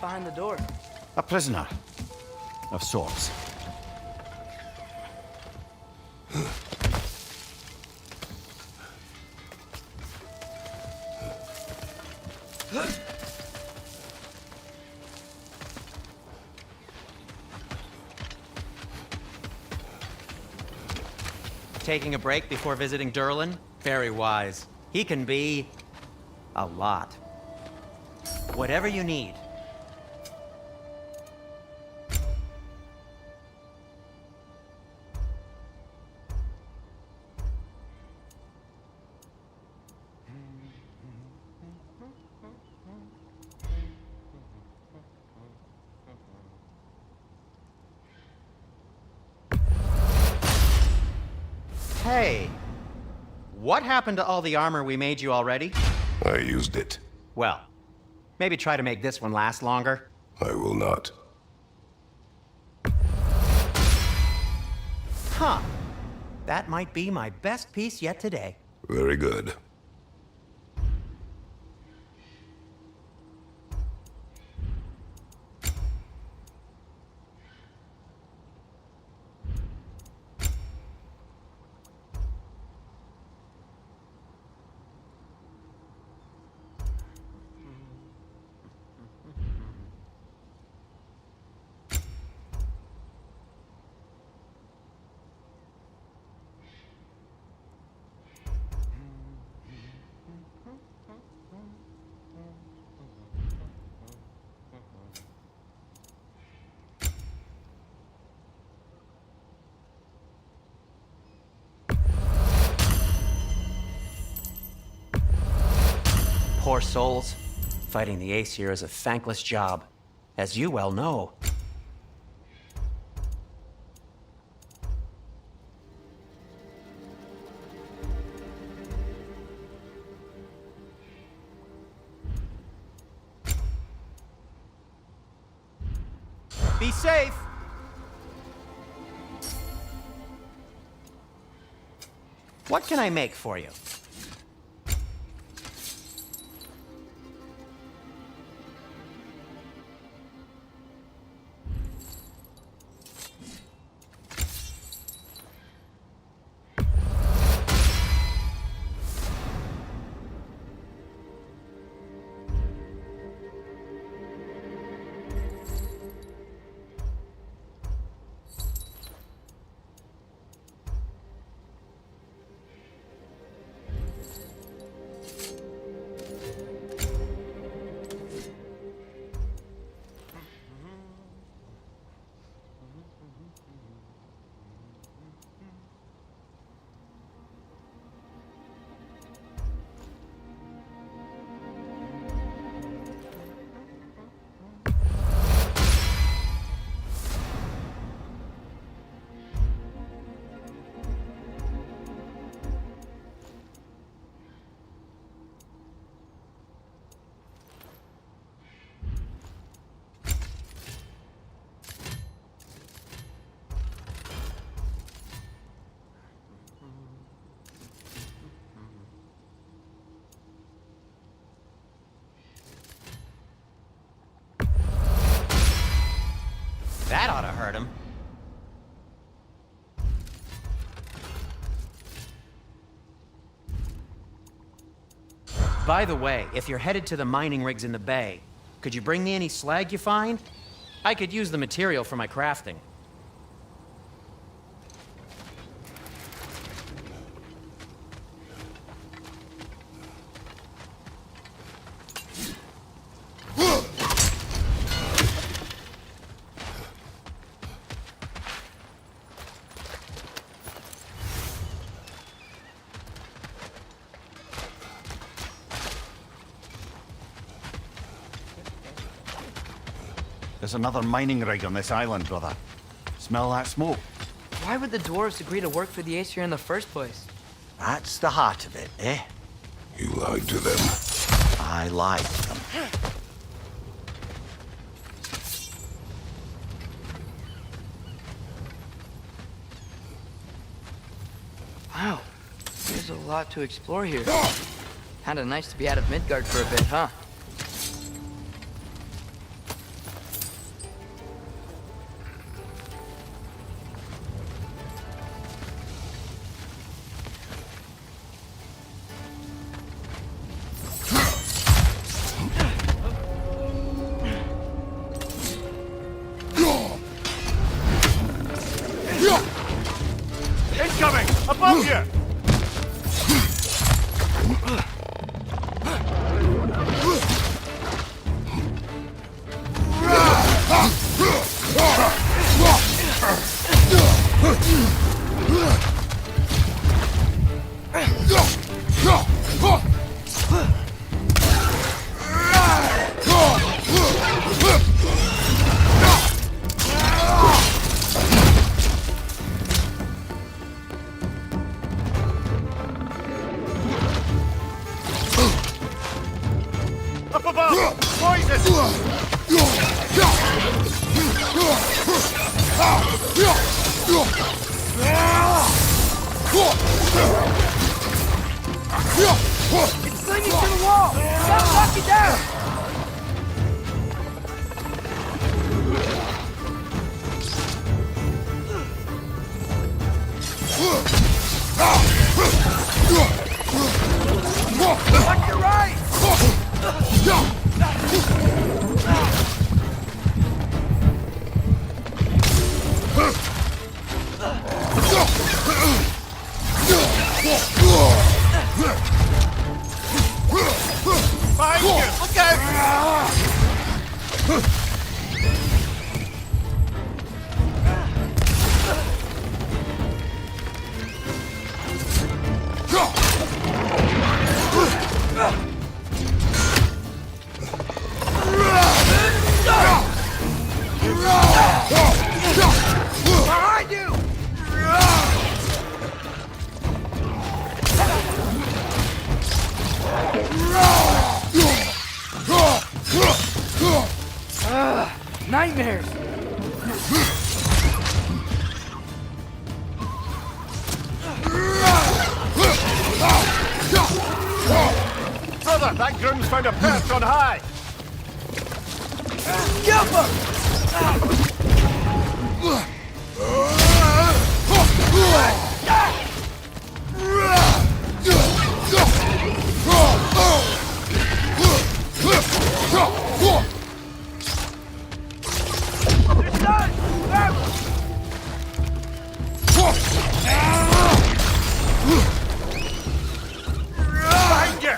Behind the door. A prisoner. Of sorts. Taking a break before visiting Durlin? Very wise. He can be... a lot. Whatever you need. Hey, what happened to all the armor we made you already? I used it. Well, maybe try to make this one last longer. I will not. Huh. That might be my best piece yet today. Very good. Poor souls. Fighting the Aesir is a thankless job, as you well know. Be safe! What can I make for you? That ought to hurt him. By the way, if you're headed to the mining rigs in the bay, could you bring me any slag you find? I could use the material for my crafting. There's another mining rig on this island, brother. Smell that smoke? Why would the dwarves agree to work for the Aesir in the first place? That's the heart of it, eh? You lied to them. I lied to them. Wow, there's a lot to explore here. Kinda nice to be out of Midgard for a bit, huh? It's clinging to the wall! Gotta knock it down! Watch your right! Behind you! Look out! Behind you! Nightmares! Brother, that groom's found a perch on high! Jump him! Behind you!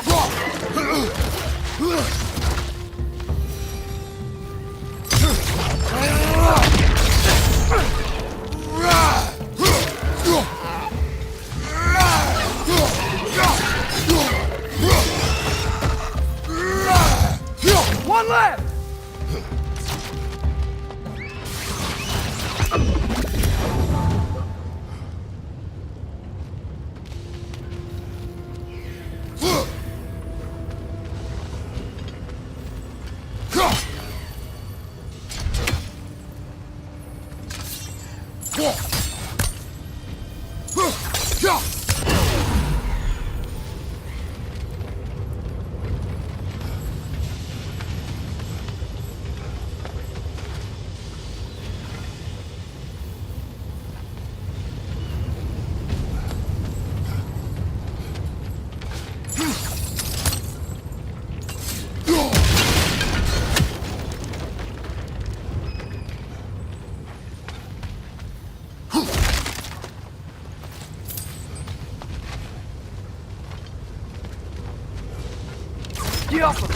One left! Get off him!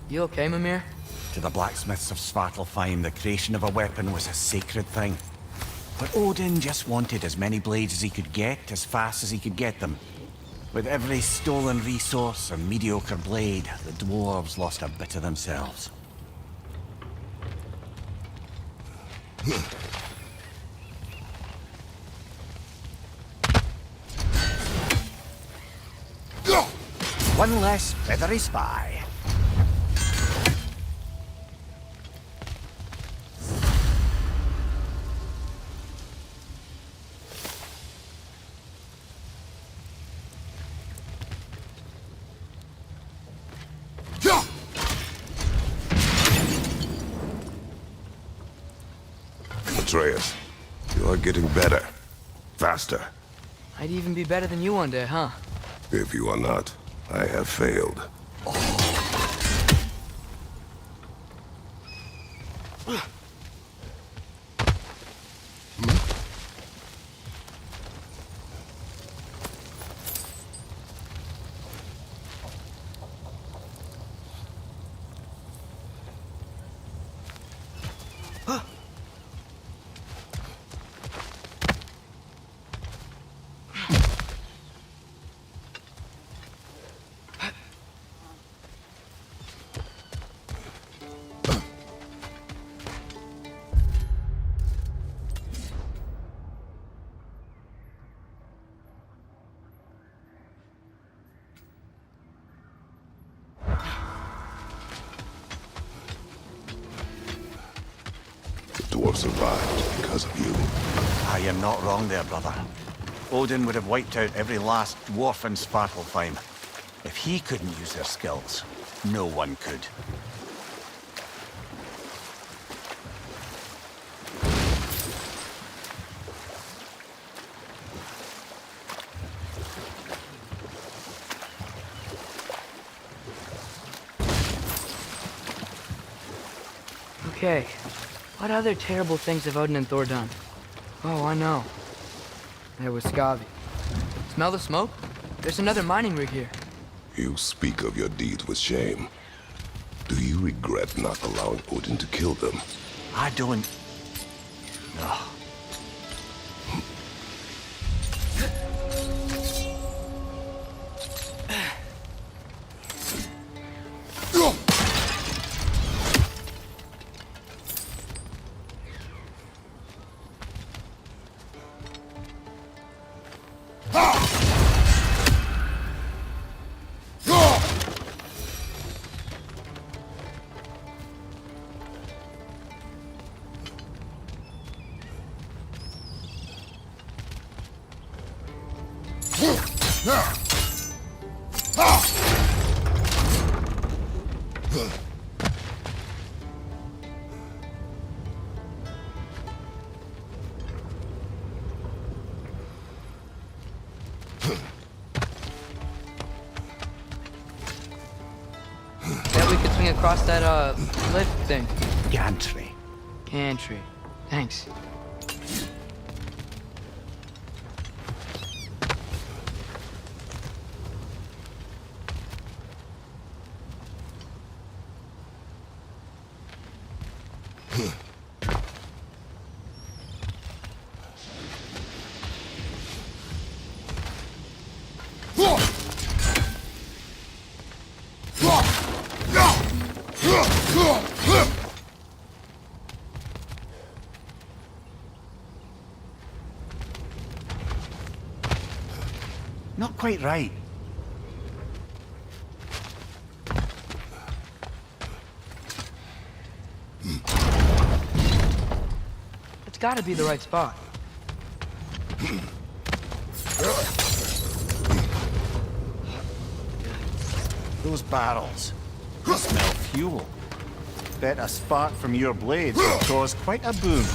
You okay, Mimir? To the blacksmiths of Svartalfheim, the creation of a weapon was a sacred thing. But Odin just wanted as many blades as he could get, as fast as he could get them. With every stolen resource and mediocre blade, the dwarves lost a bit of themselves. One less feathery spy. Atreus, you are getting better. Faster. I'd even be better than you one day, huh? If you are not, I have failed. The dwarf survived because of you. Ah, you're not wrong there, brother. Odin would have wiped out every last dwarf in Svartalfheim. If he couldn't use their skills, no one could. Okay, what other terrible things have Odin and Thor done? Oh, I know. There was Skavi. Smell the smoke? There's another mining rig here. You speak of your deeds with shame. Do you regret not allowing Odin to kill them? I don't... No. Bet we could swing across that, lift thing. Gantry. Gantry. Thanks. Not quite right. It's gotta be the right spot. Those barrels. They smell fuel. Bet a spark from your blades will cause quite a boom.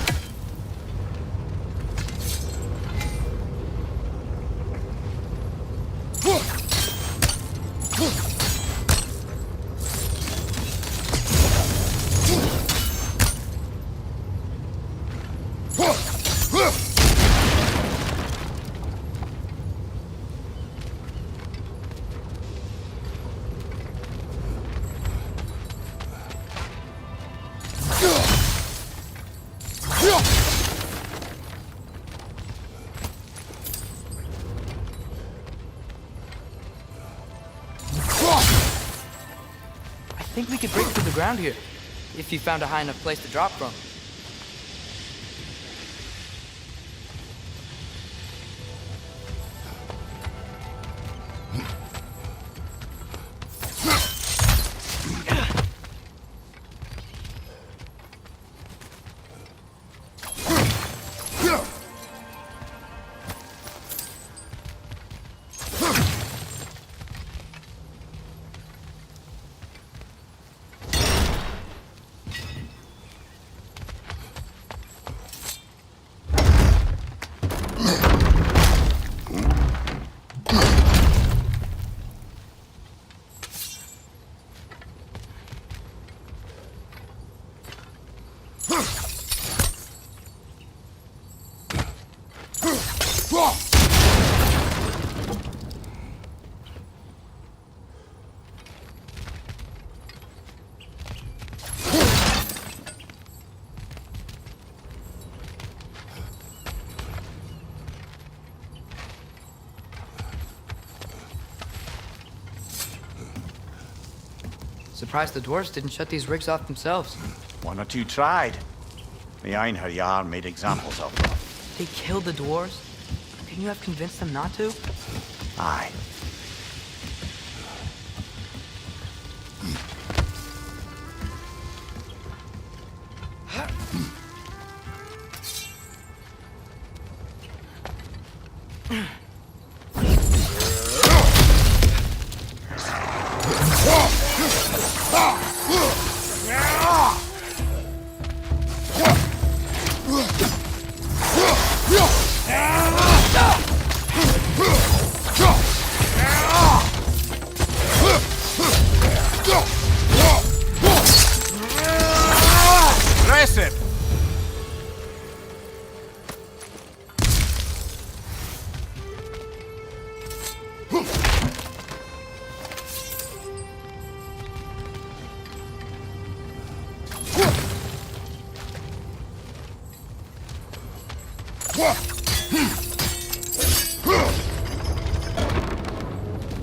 I think we could break through the ground here, if you found a high enough place to drop from. Surprised the dwarves didn't shut these rigs off themselves. One or two tried. The Einherjar made examples of them. They killed the dwarves? Couldn't you have convinced them not to? Aye. Impressive!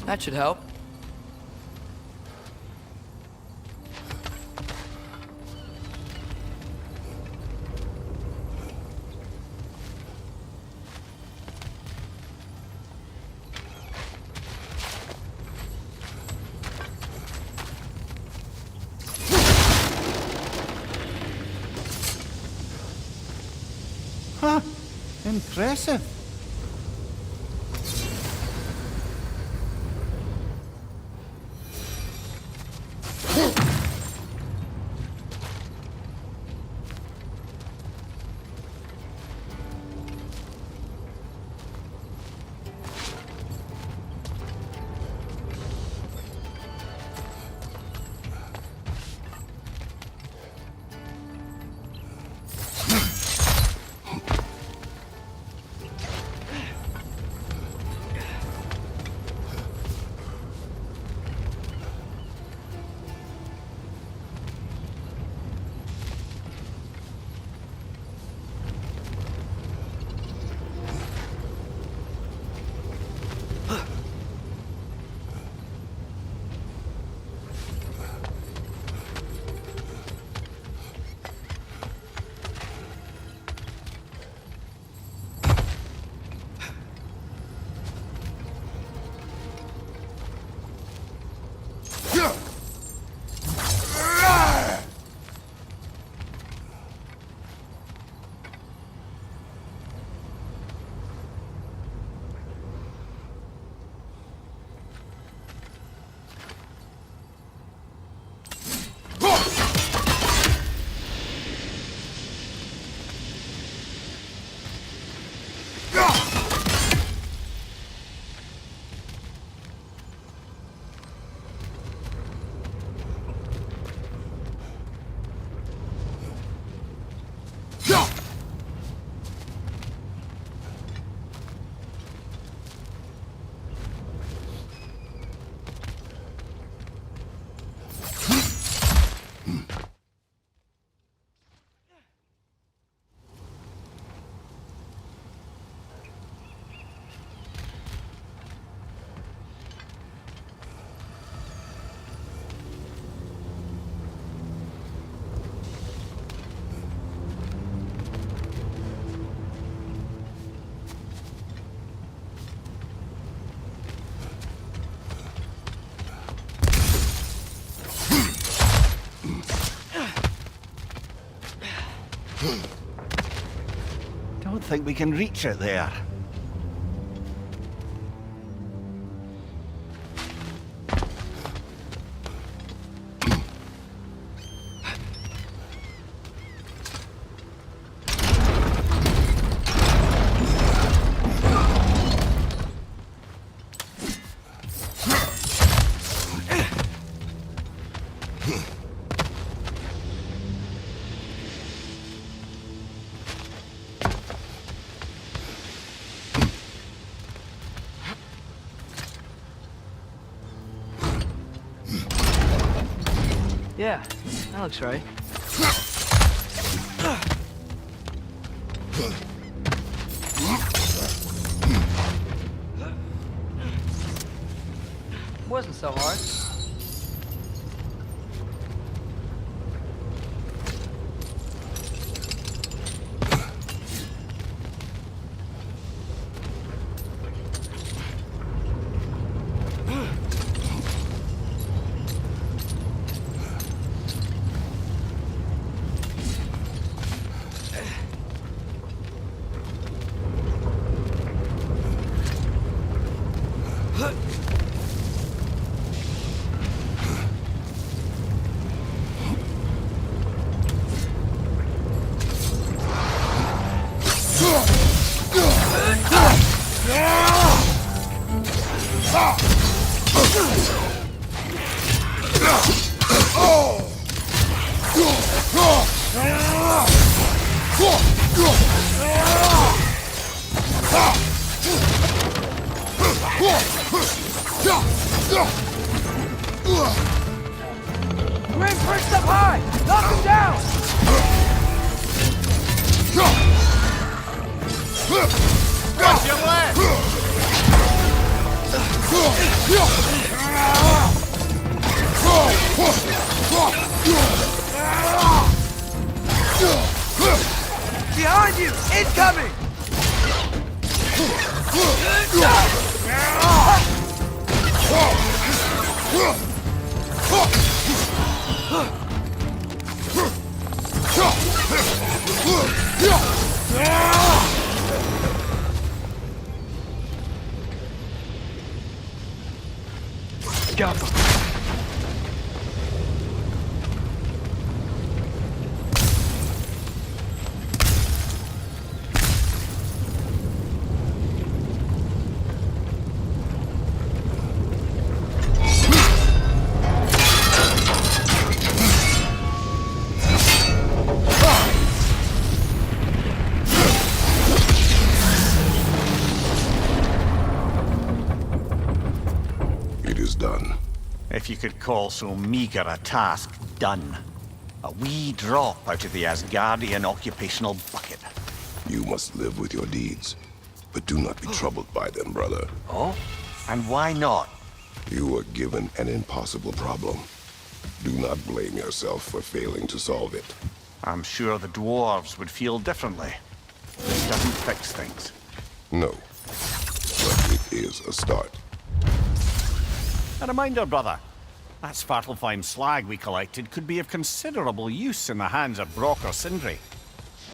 That should help. Huh. Impressive. Don't think we can reach it there. Yeah, that looks right. Wasn't so hard. Grim perched up high! Knock him down! Watch your left! Behind you! Incoming! Go. It is done. If you could call so meager a task done. A wee drop out of the Asgardian occupational bucket. You must live with your deeds, but do not be troubled by them, brother. Oh? And why not? You were given an impossible problem. Do not blame yourself for failing to solve it. I'm sure the dwarves would feel differently. It doesn't fix things. No, but it is a start. A reminder, brother. That Svartalfheim slag we collected could be of considerable use in the hands of Brock or Sindri.